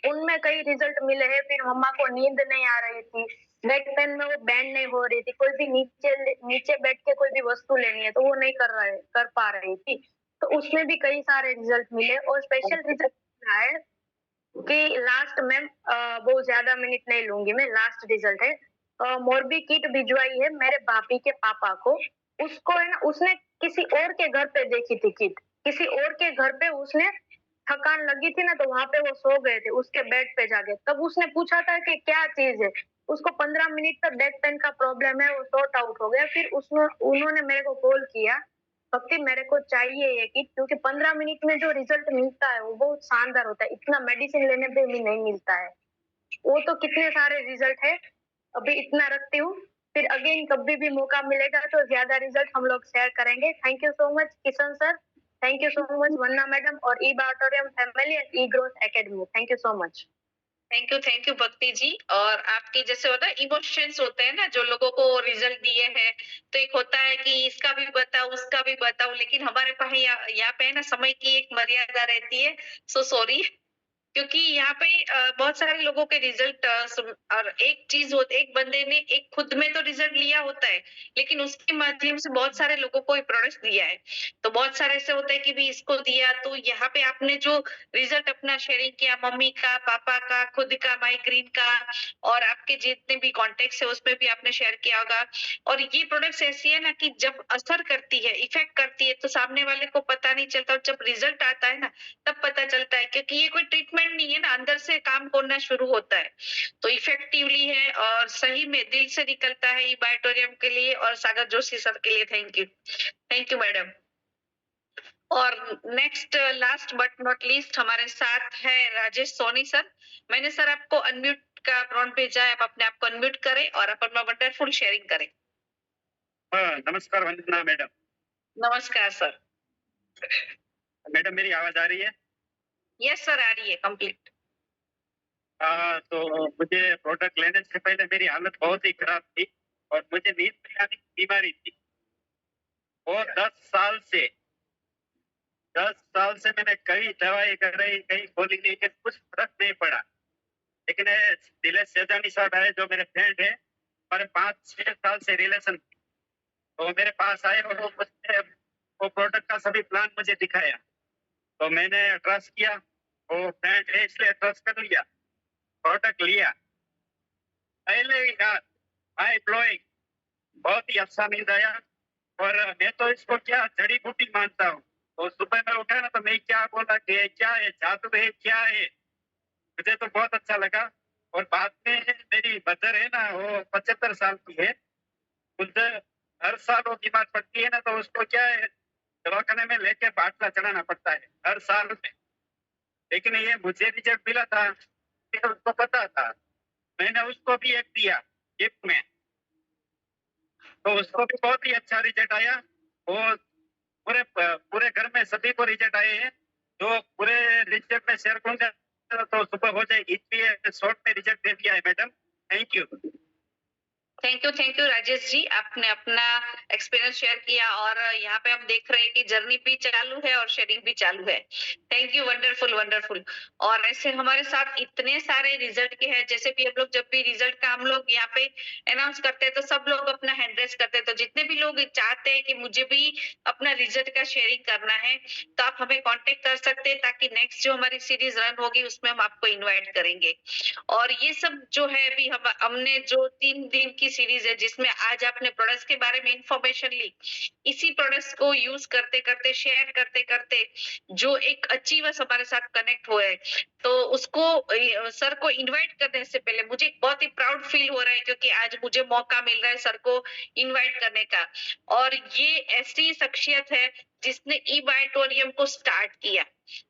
उनमें कई रिजल्ट मिले हैं। फिर मम्मा को नींद नहीं आ रही थी, बैक पेन में वो बैंड नहीं हो रही थी, कोई भी नीचे बैठ के कोई भी वस्तु लेनी है तो वो नहीं कर पा रही थी। तो उसमें भी कई सारे रिजल्ट मिले, और स्पेशल रिजल्ट है कि लास्ट में बहुत ज्यादा मिनट नहीं लूंगी मैं, लास्ट रिजल्ट है। मोरबी किट भिजवाई है मेरे भाभी के पापा को। उसको है ना, उसने किसी और के घर पे देखी थी किट, किसी और के घर पे उसने थकान लगी थी ना, तो वहां पे वो सो गए थे उसके बेड पे जाके। तब उसने पूछा था कि क्या चीज है, उसको 15 मिनट तक बैक पेन का प्रॉब्लम है, वो सॉर्ट आउट हो गया। फिर उन्होंने मेरे को कॉल किया, भक्ति मेरे को चाहिए ये किट, क्योंकि 15 मिनट में जो रिजल्ट मिलता है वो बहुत शानदार होता है, इतना मेडिसिन लेने पे भी नहीं मिलता है। वो तो कितने सारे रिजल्ट है, अभी इतना रखती हूँ, फिर अगेन कभी भी मौका मिलेगा तो ज्यादा रिजल्ट हम लोग शेयर करेंगे। Thank you so much Kishan sir, thank you so much Vandana madam, और e auditorium family and e growth academy, thank you so much. Thank you Bhakti ji. और आपके जैसे होता है इमोशंस होते हैं ना, जो लोगों को रिजल्ट दिए हैं, तो एक होता है कि इसका भी बताओ उसका भी बताओ, लेकिन हमारे पास यहाँ पे है ना समय की एक मर्यादा रहती है। सो सॉरी, क्योंकि यहाँ पे बहुत सारे लोगों के रिजल्ट और एक चीज होती, एक बंदे ने एक खुद में तो रिजल्ट लिया होता है, लेकिन उसके माध्यम से बहुत सारे लोगों को प्रोडक्ट दिया है। तो बहुत सारे ऐसे होते हैं कि भी इसको दिया, तो यहाँ पे आपने जो रिजल्ट अपना शेयरिंग किया, मम्मी का, पापा का, खुद का, माइग्रेन का, और आपके जितने भी कॉन्टेक्ट है उसमें भी आपने शेयर किया होगा। और ये प्रोडक्ट्स ऐसी है ना कि जब असर करती है, इफेक्ट करती है, तो सामने वाले को पता नहीं चलता, और जब रिजल्ट आता है ना तब पता चलता है, क्योंकि ये कोई ट्रीटमेंट नहीं है ना, अंदर से काम करना शुरू होता है। तो इफेक्टिवली है और सही में दिल से निकलता है बायोटोरियम के लिए और सागर जोशी सर के लिए। Thank you madam. और next last but not least हमारे साथ है राजेश सोनी सर। मैंने सर आपको अनम्यूट का प्रॉम्प्ट भेजा है, आप अपने आप को अनम्यूट करें और अपना वंडरफुल शेयरिंग करें। नमस्कार वंदना मैडम। नमस्कार सर। मैडम मेरी आवाज आ रही है? यस सर, आ रही है कंप्लीट। तो मुझे प्रोडक्ट लेने से पहले मेरी हालत बहुत ही खराब थी और मुझे नींद नहीं आने की बीमारी थी। और 10 साल से मैंने कई दवाई कराई, कई गोली ली, लेकिन कुछ फर्क नहीं पड़ा। लेकिन दिलेश सेजानी साहब है जो मेरे फ्रेंड है, हमारे 5-6 साल से रिलेशन, तो मेरे पास आए और वो प्रोडक्ट का सभी प्लान मुझे दिखाया, तो मैंने ट्रस्ट किया। वो फ्रेंड है इसलिए ट्रस्ट कर लिया, प्रोडक्ट लिया। पहले ही रात माइंड ब्लोइंग, बहुत ही अच्छा नींद आया। और मैं तो इसको क्या जड़ी बूटी मानता हूँ। तो सुबह में उठा ना तो मैं क्या बोला कि ये क्या है, जादू है, क्या है, मुझे तो बहुत अच्छा लगा। और बाद में मेरी मदर है ना, वो 75 साल की है, मुझे हर साल वो बीमार पड़ती है ना, तो उसको क्या है दवाखाने में लेके बाटला चढ़ाना पड़ता है हर साल में। लेकिन ये मुझे रिजल्ट मिला था, उसको पता था, मैंने उसको भी एक दिया गिफ्ट में, तो उसको भी बहुत ही अच्छा रिजल्ट आया। वो पूरे घर में सभी को रिजल्ट आए हैं। जो पूरे रिजल्ट में शेयर करूंगा तो सुबह हो जाएगी, इसलिए शॉर्ट में रिजल्ट दे दिया है madam. Thank you Rajesh ji, आपने अपना एक्सपीरियंस शेयर किया और यहाँ पे हम देख रहे हैं कि जर्नी भी चालू है और शेयरिंग भी चालू है। Thank you, wonderful. और ऐसे हमारे साथ इतने सारे रिजल्ट के हैं, जैसे भी हम लोग जब भी रिजल्ट का हम लोग यहाँ पे अनाउंस करते हैं तो सब लोग अपना हैंड रेस करते हैं। तो जितने भी लोग चाहते हैं कि मुझे भी अपना रिजल्ट का शेयरिंग करना है, तो आप हमें कॉन्टेक्ट कर सकते हैं, ताकि नेक्स्ट जो हमारी सीरीज रन होगी उसमें हम आपको इन्वाइट करेंगे। और ये सब जो है अभी हमने जो 3 दिन की सीरीज है, जिसमें आज आपने प्रोडक्ट्स के बारे में इंफॉर्मेशन ली, इसी प्रोडक्ट्स को यूज करते करते, शेयर करते करते जो एक अचीवर्स हमारे साथ कनेक्ट हुए, तो उसको सर को इनवाइट करने से पहले मुझे बहुत ही प्राउड फील हो रहा है, क्योंकि आज मुझे मौका मिल रहा है सर को इनवाइट करने का। और ये ऐसी शख्सियत है जिसने ई बायोटोरियम को स्टार्ट किया,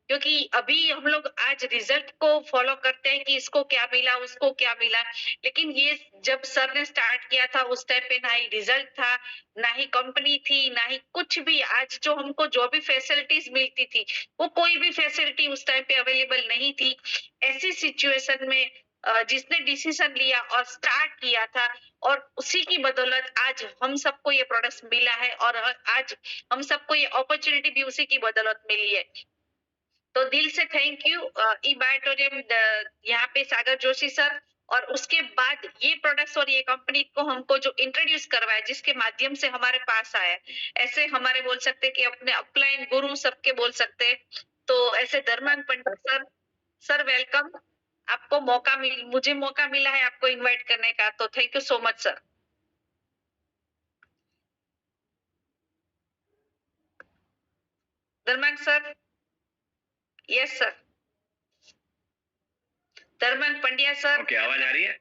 क्योंकि अभी हम लोग आज रिजल्ट को फॉलो करते हैं कि इसको क्या मिला, उसको क्या मिला, लेकिन ये जब सर ने स्टार्ट किया था उस टाइम पे ना ही रिजल्ट था, ना ही कंपनी थी, ना ही कुछ भी। आज जो हमको जो भी फैसिलिटीज मिलती थी, वो कोई भी फैसिलिटी उस टाइम पे अवेलेबल नहीं थी। ऐसी सिचुएशन में जिसने डिसीजन लिया और स्टार्ट किया था, और उसी की बदौलत आज हम सबको ये प्रोडक्ट्स मिला है, और आज हम सबको ये अपॉर्चुनिटी भी उसी की बदौलत मिली है। तो दिल से थैंक यू ई बायोटोरियम यहाँ पे सागर जोशी सर। और उसके बाद ये प्रोडक्ट्स और ये कंपनी को हमको जो इंट्रोड्यूस करवाया, जिसके माध्यम से हमारे पास आया, ऐसे हमारे बोल सकते कि अपने अपलाइन गुरु सबके बोल सकते। तो ऐसे धर्मांग पंडित सर वेलकम। आपको मुझे मौका मिला है आपको इनवाइट करने का, तो thank you so much sir. Dharmang sir. Yes sir. Dharmang Pandya sir. Okay, आवाज आ रही है?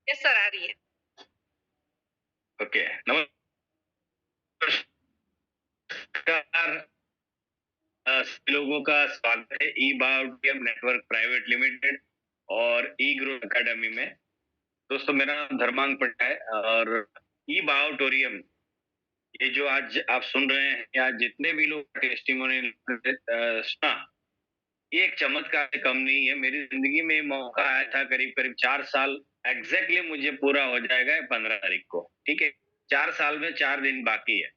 यस सर, आ रही है। ओके, नमस्कार सभी लोगों का स्वागत है ई बायोटोरियम नेटवर्क प्राइवेट लिमिटेड और ई ग्रो एकेडमी में। दोस्तों, मेरा नाम धर्मांग पंड्या है और ई बायोटोरियम ये जो आज आप सुन रहे हैं या जितने भी लोग टेस्टिमोनियल सुना, ये एक चमत्कार से कम नहीं है। मेरी जिंदगी में ये मौका आया था करीब करीब 4 साल एग्जैक्टली मुझे पूरा हो जाएगा 15 तारीख को, ठीक है। 4 साल में 4 दिन बाकी है।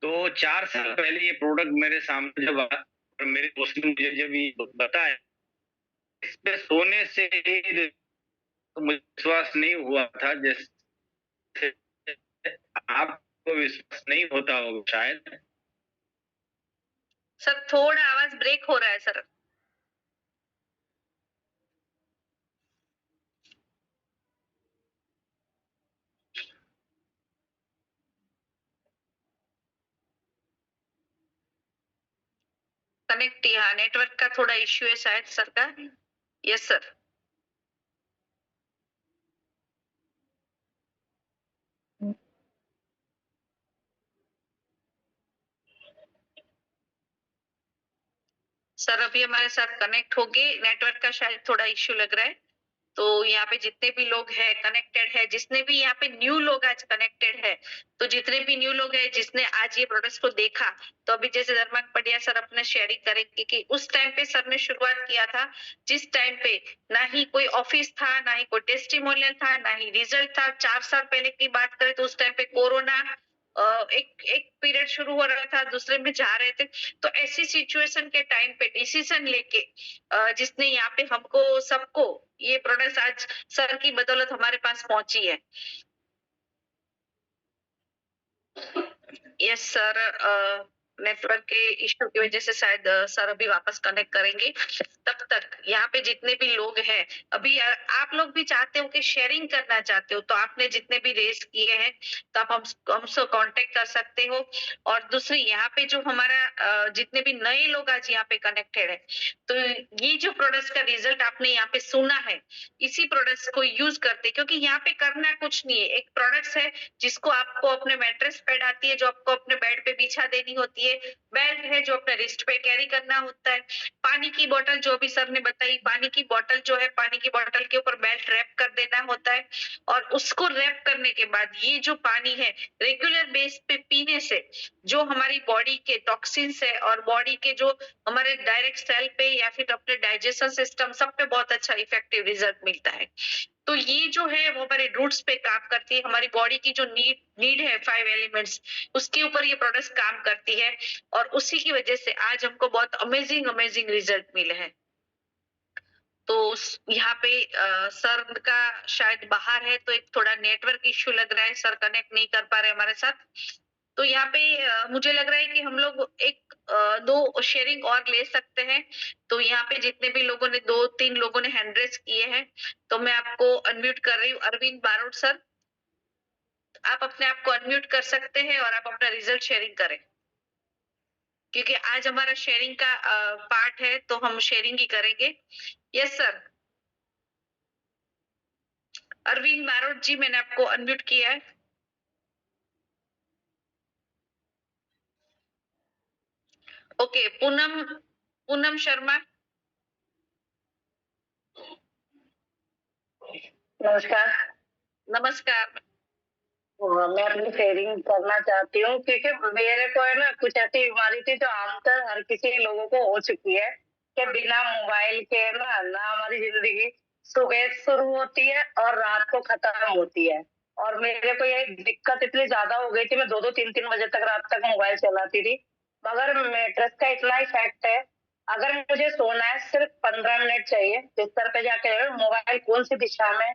तो 4 साल पहले ये प्रोडक्ट मेरे सामने जब आया और मेरे दोस्त ने मुझे जब ये बताया, इस पे सोने से ही तो मुझे विश्वास नहीं हुआ था, जैसे आपको विश्वास नहीं होता होगा शायद। सर थोड़ा आवाज ब्रेक हो रहा है सर। कनेक्ट, यहाँ नेटवर्क का थोड़ा इश्यू है शायद सर का। Yes sir. सर अभी हमारे साथ कनेक्ट हो गए, नेटवर्क का शायद थोड़ा इश्यू लग रहा है। तो यहाँ पे जितने भी लोग हैं कनेक्टेड है, जिसने भी यहाँ पे न्यू लोग आज कनेक्टेड है, तो जितने भी न्यू लोग हैं जिसने आज ये प्रोडक्ट्स को देखा, तो अभी जैसे धर्मांक पटिया सर अपने शेयरिंग करेंगे कि उस टाइम पे सर ने शुरुआत किया था, जिस टाइम पे ना ही कोई ऑफिस था, ना ही कोई टेस्टिमोनियल था, ना ही रिजल्ट था। 4 साल पहले की बात करें तो उस टाइम पे कोरोना एक एक पीरियड शुरू हो रहा था, दूसरे में जा रहे थे। तो ऐसी सिचुएशन के टाइम पे डिसीजन लेके जिसने यहाँ पे हमको सबको ये प्रोडक्ट्स आज सर की बदौलत हमारे पास पहुंची है। यस सर, नेटवर्क के इश्यू की वजह से शायद सर अभी वापस कनेक्ट करेंगे। तब तक यहाँ पे जितने भी लोग हैं, अभी आप लोग भी चाहते हो कि शेयरिंग करना चाहते हो, तो आपने जितने भी रेस किए हैं तो आप हमसे कांटेक्ट कर सकते हो। और दूसरी यहाँ पे जो हमारा जितने भी नए लोग आज यहाँ पे कनेक्टेड है, तो ये जो प्रोडक्ट्स का रिजल्ट आपने यहाँ पे सुना है, इसी प्रोडक्ट्स को यूज करते, क्योंकि यहाँ पे करना कुछ नहीं है। एक प्रोडक्ट्स है जिसको आपको अपने मैट्रेस पैड आती है, जो आपको अपने बेड पे बिछा देनी होती है। बेल्ट है जो अपने रिस्ट पे कैरी करना होता है। पानी की बोतल जो भी सर ने बताई, पानी की बोतल जो है, पानी की बोतल के ऊपर बेल्ट रैप कर देना होता है। और उसको रैप करने के बाद ये जो पानी है रेगुलर बेस पे पीने से जो हमारी बॉडी के टॉक्सिन्स है और बॉडी के जो हमारे डायरेक्ट सेल पे या फिर अपने डाइजेशन सिस्टम सब पे बहुत अच्छा इफेक्टिव रिजल्ट मिलता है। तो ये जो है वो हमारे रूट्स पे काम करती है। हमारी बॉडी की जो नीड है 5 एलिमेंट्स, उसके ऊपर ये प्रोडक्ट्स काम करती है। और उसी की वजह से आज हमको बहुत अमेजिंग रिजल्ट मिले हैं। तो यहाँ पे सर का शायद बाहर है, तो एक थोड़ा नेटवर्क इश्यू लग रहा है, सर कनेक्ट नहीं कर पा रहे हमारे साथ। तो यहाँ पे मुझे लग रहा है कि हम लोग एक 2 शेयरिंग और ले सकते हैं। तो यहाँ पे जितने भी लोगों ने 2-3 लोगों ने हैंड रेज किए हैं, तो मैं आपको अनम्यूट कर रही हूँ। अरविंद बारोट सर, आप अपने आप को अनम्यूट कर सकते हैं और आप अपना रिजल्ट शेयरिंग करें, क्योंकि आज हमारा शेयरिंग का पार्ट है, तो हम शेयरिंग ही करेंगे। Yes sir. अरविंद बारोट जी, मैंने आपको अनम्यूट किया है। ओके, पूनम शर्मा। नमस्कार। नमस्कार। मैं अपनी शेयरिंग करना चाहती हूँ क्योंकि मेरे को है ना कुछ ऐसी बीमारी थी जो आमतौर हर किसी लोगों को हो चुकी है कि बिना मोबाइल के ना हमारी जिंदगी सुबह शुरू होती है और रात को खत्म होती है। और मेरे को ये दिक्कत इतनी ज्यादा हो गई थी, मैं 2-3 बजे तक रात तक मोबाइल चलाती थी। मगर मैट्रेस का इतना इफेक्ट है, अगर मुझे सोना है सिर्फ 15 मिनट चाहिए, बिस्तर पे जाके मोबाइल कौन सी दिशा में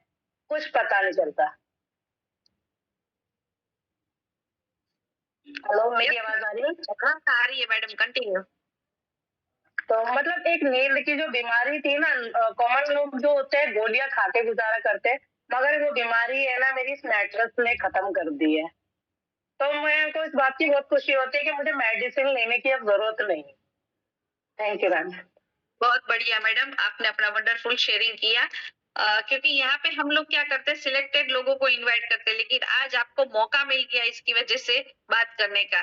कुछ पता नहीं चलता। हेलो, मेरी आवाज आ रही है? हाँ आ रही है मैडम, कंटिन्यू। तो मतलब एक नींद की जो बीमारी थी ना, कॉमन लोग जो होते हैं गोलियां खा के गुजारा करते हैं, मगर वो बीमारी है ना मेरी इस मैट्रेस ने खत्म कर दी है। तो मेरे को इस बात की बहुत खुशी होती है कि मुझे मेडिसिन लेने की अब जरूरत नहीं। Thank you ma'am. बहुत बढ़िया मैडम, आपने अपना वंडरफुल शेयरिंग किया। क्योंकि यहाँ पे हम लोग क्या करते हैं, सिलेक्टेड लोगों को इनवाइट करते हैं, लेकिन आज आपको मौका मिल गया इसकी वजह से बात करने का।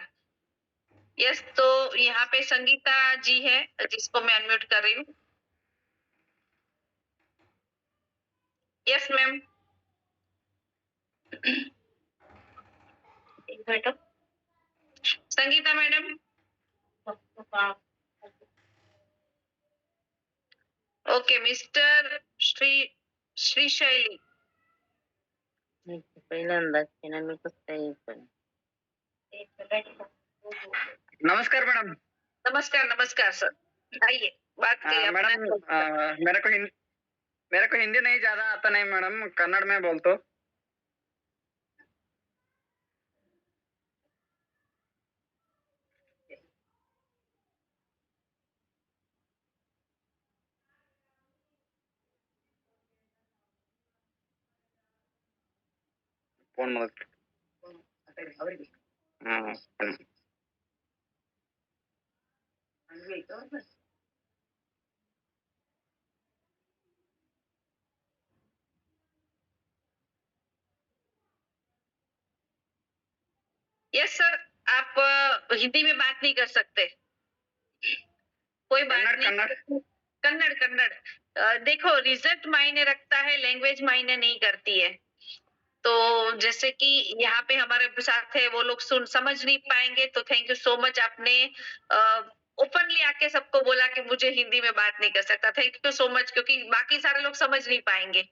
यस, तो यहाँ पे संगीता जी है जिसको मैं अनम्यूट कर रही हूँ। Yes ma'am. Sangeeta madam. Okay mister Shrishaili. नमस्कार मैडम. नमस्कार सर. आइए बात करिए. मैडम मेरे को हिंदी नहीं ज्यादा आता नहीं मैडम, कन्नड़ में बोलते. फोन मत. Yes sir. आप हिंदी में बात नहीं कर सकते. कोई बात नहीं. कन्नड़. देखो रिजल्ट मायने रखता है, लैंग्वेज मायने नहीं करती है. तो जैसे कि यहाँ पे हमारे साथ है वो लोग समझ नहीं पाएंगे. तो थैंक यू सो मच. आपने ओपनली आके सबको बोला कि मुझे हिंदी में बात नहीं कर सकता. थैंक यू सो मच, क्योंकि बाकी सारे लोग समझ नहीं पाएंगे.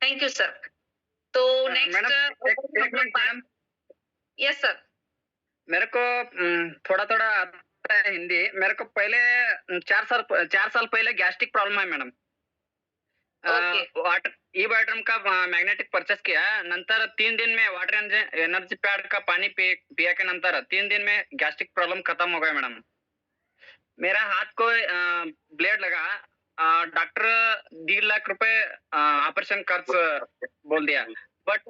Thank you sir. तो नेक्स्ट. Yes sir. मेरे को थोड़ा थोड़ा आता है हिंदी. मेरे को पहले 4 साल पहले गैस्ट्रिक प्रॉब्लम है मैडम. वाटर ई वाटरम का मैग्नेटिक परचेस किया. नंतर 3 दिन में वाटर एनर्जी पैड का पानी पिया के नंतर 3 दिन में गैस्ट्रिक प्रॉब्लम खत्म हो गया मैडम. मेरा हाथ को ब्लेड लगा. डॉक्टर 1.5 लाख रुपए ऑपरेशन खर्च बोल दिया. बट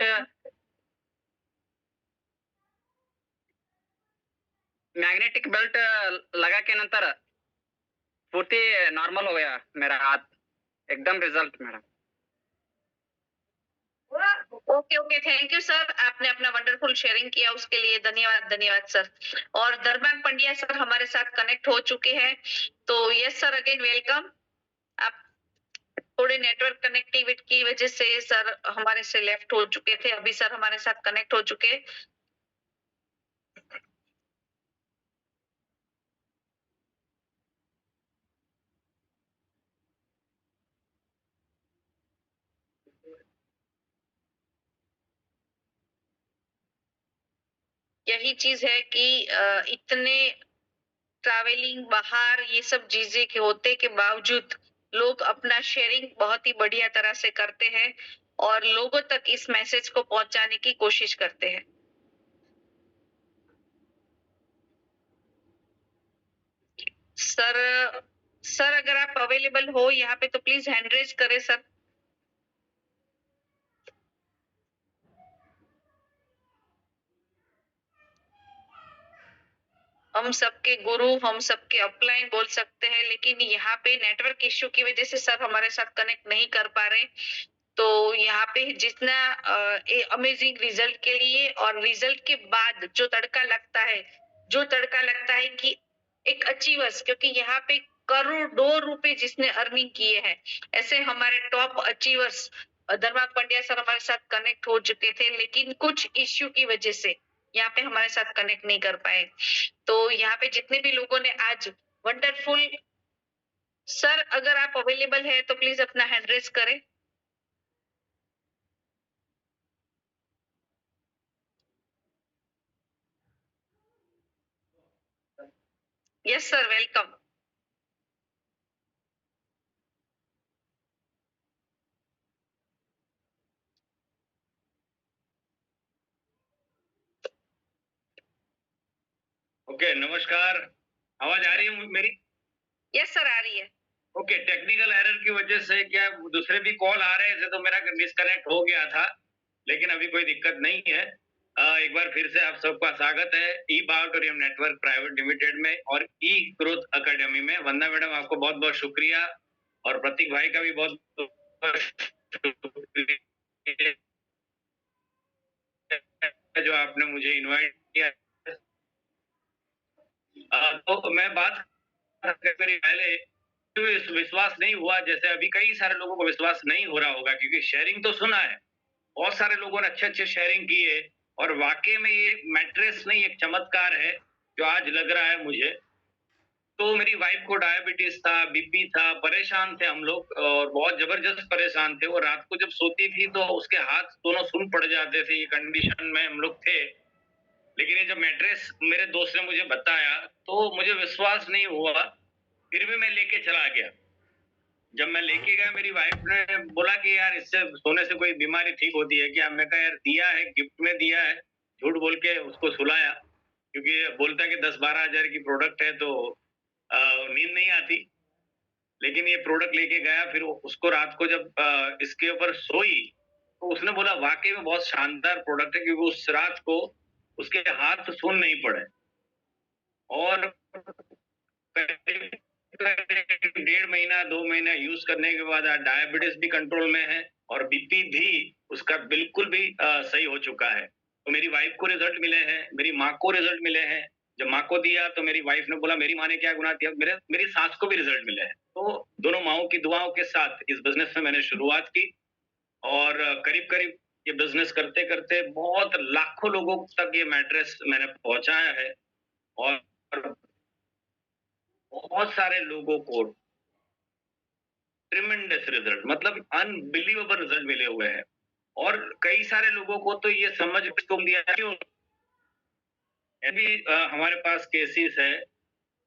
मैग्नेटिक बेल्ट लगा के नंतर पूर्ति नॉर्मल हो गया मेरा हाथ. एकदम result madam. Okay thank you sir. आपने अपना वंडरफुल शेयरिंग किया, उसके लिए धन्यवाद सर. और धर्मान पंड्या सर हमारे साथ कनेक्ट हो चुके हैं. तो यस सर, अगेन वेलकम. आप थोड़े नेटवर्क कनेक्टिविटी की वजह से सर हमारे से लेफ्ट हो चुके थे. अभी सर हमारे साथ कनेक्ट हो चुके. यही चीज है कि इतने ट्रैवलिंग बाहर ये सब चीजें के होते के बावजूद लोग अपना शेयरिंग बहुत ही बढ़िया तरह से करते हैं और लोगों तक इस मैसेज को पहुंचाने की कोशिश करते हैं. सर अगर आप अवेलेबल हो यहाँ पे तो प्लीज हैंड रेज करें सर. हम सबके गुरु, हम सबके अपलाइन बोल सकते हैं, लेकिन यहाँ पे नेटवर्क इश्यू की वजह से सर हमारे साथ कनेक्ट नहीं कर पा रहे. तो यहाँ पे जितना अमेजिंग रिजल्ट के लिए और रिजल्ट के बाद जो तड़का लगता है कि एक अचीवर्स, क्योंकि यहाँ पे करोड़ों रुपए जिसने अर्निंग किए हैं, ऐसे हमारे टॉप अचीवर्स धर्मा पंड्या सर हमारे साथ कनेक्ट हो चुके थे, लेकिन कुछ इश्यू की वजह से यहाँ पे हमारे साथ कनेक्ट नहीं कर पाए. तो यहाँ पे जितने भी लोगों ने आज वंडरफुल. सर अगर आप अवेलेबल है तो प्लीज अपना हैंड रेज करें. Yes sir, welcome. ओके नमस्कार. आवाज आ रही है मेरी? यस सर, आ रही है. ओके टेक्निकल एरर की वजह से क्या दूसरे भी कॉल आ रहे थे तो मेरा डिस्कनेक्ट हो गया था, लेकिन अभी कोई दिक्कत नहीं है. एक बार फिर से आप सबका स्वागत है ई बायोटोरियम नेटवर्क प्राइवेट लिमिटेड में और ई ग्रोथ एकेडमी में. वंदना मैडम आपको बहुत बहुत शुक्रिया और प्रतीक भाई का भी बहुत शुक्रिया जो आपने मुझे इनवाइट किया. तो मैं बात पहले विश्वास नहीं हुआ, जैसे अभी कई सारे लोगों को विश्वास नहीं हो रहा होगा, क्योंकि शेयरिंग तो सुना है, बहुत सारे लोगों ने अच्छे शेयरिंग की है और वाकई में ये मैट्रेस नहीं एक चमत्कार है जो आज लग रहा है मुझे. तो मेरी वाइफ को डायबिटीज था, बीपी था, परेशान थे हम लोग और बहुत जबरदस्त परेशान थे। वो रात को जब सोती थी तो उसके हाथ दोनों सुन पड़ जाते थे, ये कंडीशन में हम लोग थे। लेकिन ये जब मैट्रेस मेरे दोस्त ने मुझे बताया तो मुझे विश्वास नहीं हुआ, फिर भी मैं लेके चला गया। जब मैं लेके गया मेरी वाइफ ने बोला कि यार इससे सोने से कोई बीमारी ठीक होती है क्या? मैं कहा यार दिया है, गिफ्ट में दिया है, झूठ बोल के उसको सुलाया, क्योंकि बोलता है कि 10-12 हजार की प्रोडक्ट है तो नींद नहीं आती। लेकिन ये प्रोडक्ट लेके गया, फिर उसको रात को जब इसके ऊपर सोई तो उसने बोला वाकई में बहुत शानदार प्रोडक्ट है, क्योंकि उस रात को उसके हाथ सुन नहीं पड़े और 1.5 महीना 2 महीना यूज करने के बाद डायबिटीज भी कंट्रोल में है और बीपी भी उसका बिल्कुल भी सही हो चुका है। तो मेरी वाइफ को रिजल्ट मिले हैं, मेरी माँ को रिजल्ट मिले हैं। जब माँ को दिया तो मेरी वाइफ ने बोला मेरी माँ ने क्या गुनाह किया, मेरी सास को भी रिजल्ट मिले हैं। तो दोनों माओं की दुआओं के साथ इस बिजनेस में मैंने शुरुआत की और करीब करीब ये बिजनेस करते करते बहुत लाखों लोगों तक ये मैट्रेस मैंने पहुंचाया है और बहुत सारे लोगों को ट्रिमेंडस रिजल्ट, मतलब अनबिलीवेबल रिजल्ट मिले हुए हैं। और कई सारे लोगों को तो ये समझ तुम दिया क्यों अभी हमारे पास केसेस है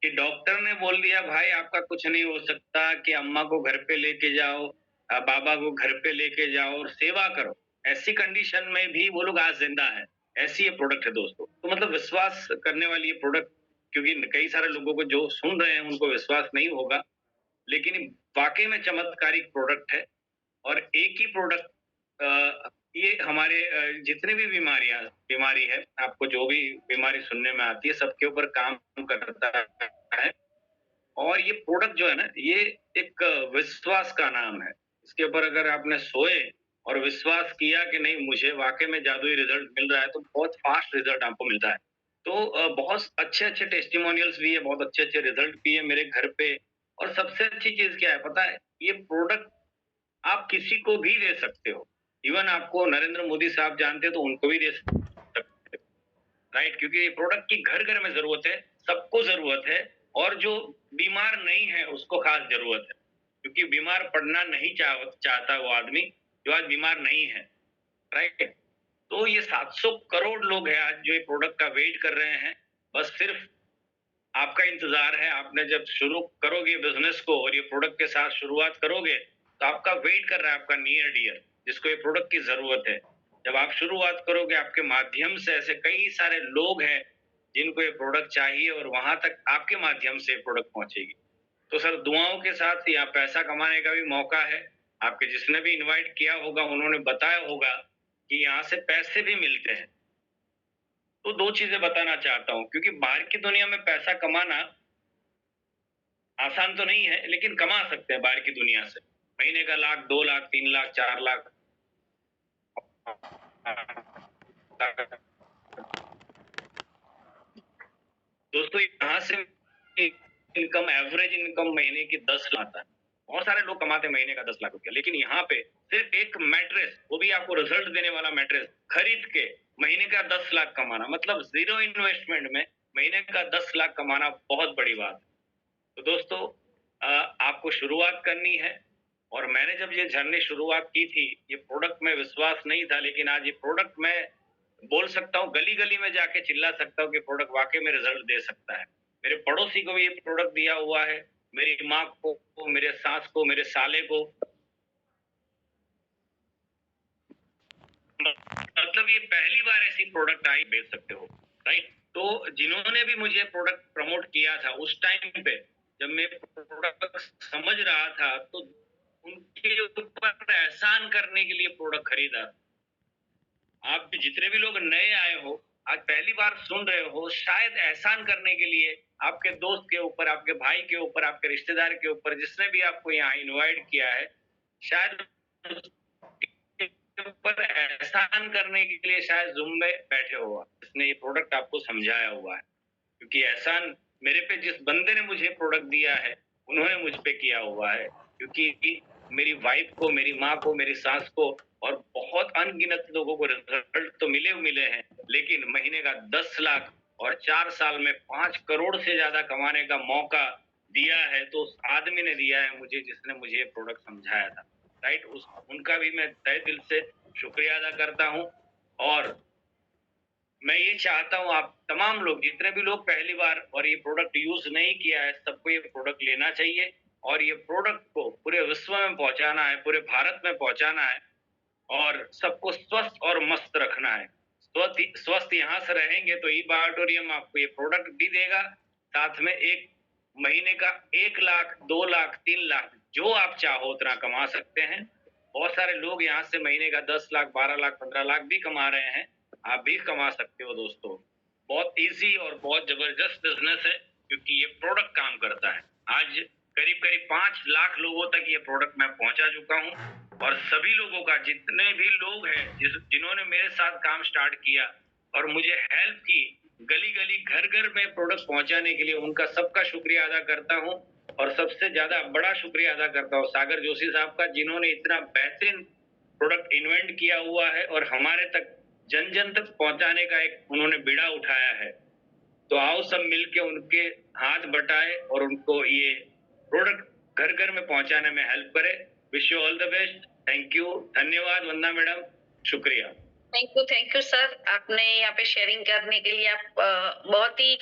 कि डॉक्टर ने बोल दिया भाई आपका कुछ नहीं हो सकता, कि अम्मा को घर पे लेके जाओ, बाबा को घर पे लेके जाओ और सेवा करो। ऐसी कंडीशन में भी वो लोग आज जिंदा है। ऐसी ये प्रोडक्ट है दोस्तों। तो मतलब विश्वास करने वाली ये प्रोडक्ट, क्योंकि कई सारे लोगों को जो सुन रहे हैं उनको विश्वास नहीं होगा, लेकिन वाकई में चमत्कारिक प्रोडक्ट है। और एक ही प्रोडक्ट ये हमारे जितने भी बीमारी है, आपको जो भी बीमारी सुनने में आती है सबके ऊपर काम करता है। और ये प्रोडक्ट जो है ना, ये एक विश्वास का नाम है। इसके ऊपर अगर आपने सोए और विश्वास किया कि नहीं मुझे वाकई में जादुई रिजल्ट मिल रहा है, तो बहुत फास्ट रिजल्ट आपको मिलता है। तो बहुत अच्छे अच्छे टेस्टिमोनियल्स भी है, बहुत अच्छे अच्छे रिजल्ट भी है मेरे घर पे। और सबसे अच्छी चीज क्या है पता है, ये प्रोडक्ट आप किसी को भी दे सकते हो। इवन आपको नरेंद्र मोदी साहब जानते हो तो उनको भी दे सकते हो, राइट? क्योंकि ये प्रोडक्ट की घर घर में जरूरत है, सबको जरूरत है। और जो बीमार नहीं है उसको खास जरूरत है, क्योंकि बीमार पड़ना नहीं चाहता वो आदमी जो आज बीमार नहीं है, राइट? तो ये 700 करोड़ लोग हैं आज जो ये प्रोडक्ट का वेट कर रहे हैं। बस सिर्फ आपका इंतजार है। आपने जब शुरू करोगे बिजनेस को और ये प्रोडक्ट के साथ शुरुआत करोगे तो आपका वेट कर रहा है आपका नियर डियर, जिसको ये प्रोडक्ट की जरूरत है। जब आप शुरुआत करोगे आपके माध्यम से ऐसे कई सारे लोग हैं जिनको ये प्रोडक्ट चाहिए और वहां तक आपके माध्यम से प्रोडक्ट पहुंचेगी। तो सर दुआओं के साथ यहाँ पैसा कमाने का भी मौका है। आपके जिसने भी इनवाइट किया होगा उन्होंने बताया होगा कि यहाँ से पैसे भी मिलते हैं। तो 2 चीजें बताना चाहता हूँ, क्योंकि बाहर की दुनिया में पैसा कमाना आसान तो नहीं है, लेकिन कमा सकते हैं बाहर की दुनिया से। महीने का 1 लाख, 2 लाख, 3 लाख, 4 लाख। दोस्तों यहाँ से इनकम, एवरेज इनकम महीने की 10 लाख है। बहुत सारे लोग कमाते हैं महीने का 10 लाख रुपया, लेकिन यहाँ पे सिर्फ एक मैट्रेस, वो भी आपको रिजल्ट देने वाला मैट्रेस खरीद के महीने का 10 लाख कमाना, मतलब 0 इन्वेस्टमेंट में महीने का 10 लाख कमाना बहुत बड़ी बात है। तो दोस्तों आपको शुरुआत करनी है। और मैंने जब ये जर्नी शुरुआत की थी, ये प्रोडक्ट में विश्वास नहीं था, लेकिन आज ये प्रोडक्ट मैं बोल सकता हूँ, गली गली में जाके चिल्ला सकता हूँ कि प्रोडक्ट वाकई में रिजल्ट दे सकता है। मेरे पड़ोसी को भी ये प्रोडक्ट दिया हुआ है, मेरी माँ को, मेरे सास को, मेरे साले को। मतलब ये पहली बार ऐसी प्रोडक्ट आई बेच सकते हो, राइट? तो जिन्होंने भी मुझे प्रोडक्ट प्रमोट किया था उस टाइम पे, जब मैं प्रोडक्ट समझ रहा था, तो उनके ऊपर एहसान करने के लिए प्रोडक्ट खरीदा। आप जितने भी लोग नए आए हो, आज पहली बार सुन रहे हो, शायद एहसान करने के लिए आपके दोस्त के ऊपर, आपके भाई के ऊपर, आपके रिश्तेदार के ऊपर, जिसने भी आपको यहाँ इनवाइट किया है, शायद ऊपर एहसान करने के लिए शायद ज़ूम में बैठे हुआ, इसने ये प्रोडक्ट आपको समझाया हुआ है। क्योंकि एहसान मेरे पे जिस बंदे ने मुझे प्रोडक्ट दिया है उन्होंने मुझ पे किया हुआ है, क्योंकि मेरी वाइफ को, मेरी माँ को, मेरी सास को और बहुत अनगिनत लोगों को रिजल्ट तो मिले हैं, लेकिन महीने का 10 लाख और 4 साल में 5 करोड़ से ज्यादा कमाने का मौका दिया है, तो उस आदमी ने दिया है मुझे, जिसने मुझे ये प्रोडक्ट समझाया था, राइट। उनका भी मैं तहे दिल से शुक्रिया अदा करता हूँ। और मैं ये चाहता हूँ आप तमाम लोग, जितने भी लोग पहली बार और ये प्रोडक्ट यूज नहीं किया है, सबको ये प्रोडक्ट लेना चाहिए और ये प्रोडक्ट को पूरे विश्व में पहुंचाना है, पूरे भारत में पहुंचाना है और सबको स्वस्थ और मस्त रखना है। स्वस्थ यहाँ से रहेंगे तो ई बायोटोरियम आपको ये प्रोडक्ट भी देगा, साथ में एक महीने का 1 लाख, 2 लाख, 3 लाख जो आप चाहो उतना कमा सकते हैं। बहुत सारे लोग यहाँ से महीने का 10 लाख, 12 लाख, 15 लाख भी कमा रहे हैं, आप भी कमा सकते हो दोस्तों। बहुत इजी और बहुत जबरदस्त बिजनेस है, क्योंकि ये प्रोडक्ट काम करता है। आज करीब करीब 5 लाख लोगों तक ये प्रोडक्ट मैं पहुंचा चुका हूँ और सभी लोगों का, जितने भी लोग हैं जिन्होंने मेरे साथ काम स्टार्ट किया और मुझे हेल्प की, गली गली घर घर में प्रोडक्ट पहुंचाने के लिए, उनका सबका शुक्रिया अदा करता हूँ। और सबसे ज्यादा बड़ा शुक्रिया अदा करता हूँ सागर जोशी साहब का, जिन्होंने इतना बेहतरीन प्रोडक्ट इन्वेंट किया हुआ है और हमारे तक जन जन तक पहुंचाने का एक उन्होंने बीड़ा उठाया है। तो आओ सब मिलके उनके हाथ बटाए और उनको ये प्रोडक्ट घर घर में पहुंचाने में हेल्प करे। Wish you all the best. Thank you, धन्यवाद वंदना मैडम, शुक्रिया। थैंक यू सर, आपने यहाँ पे शेयरिंग करने के लिए आप बहुत ही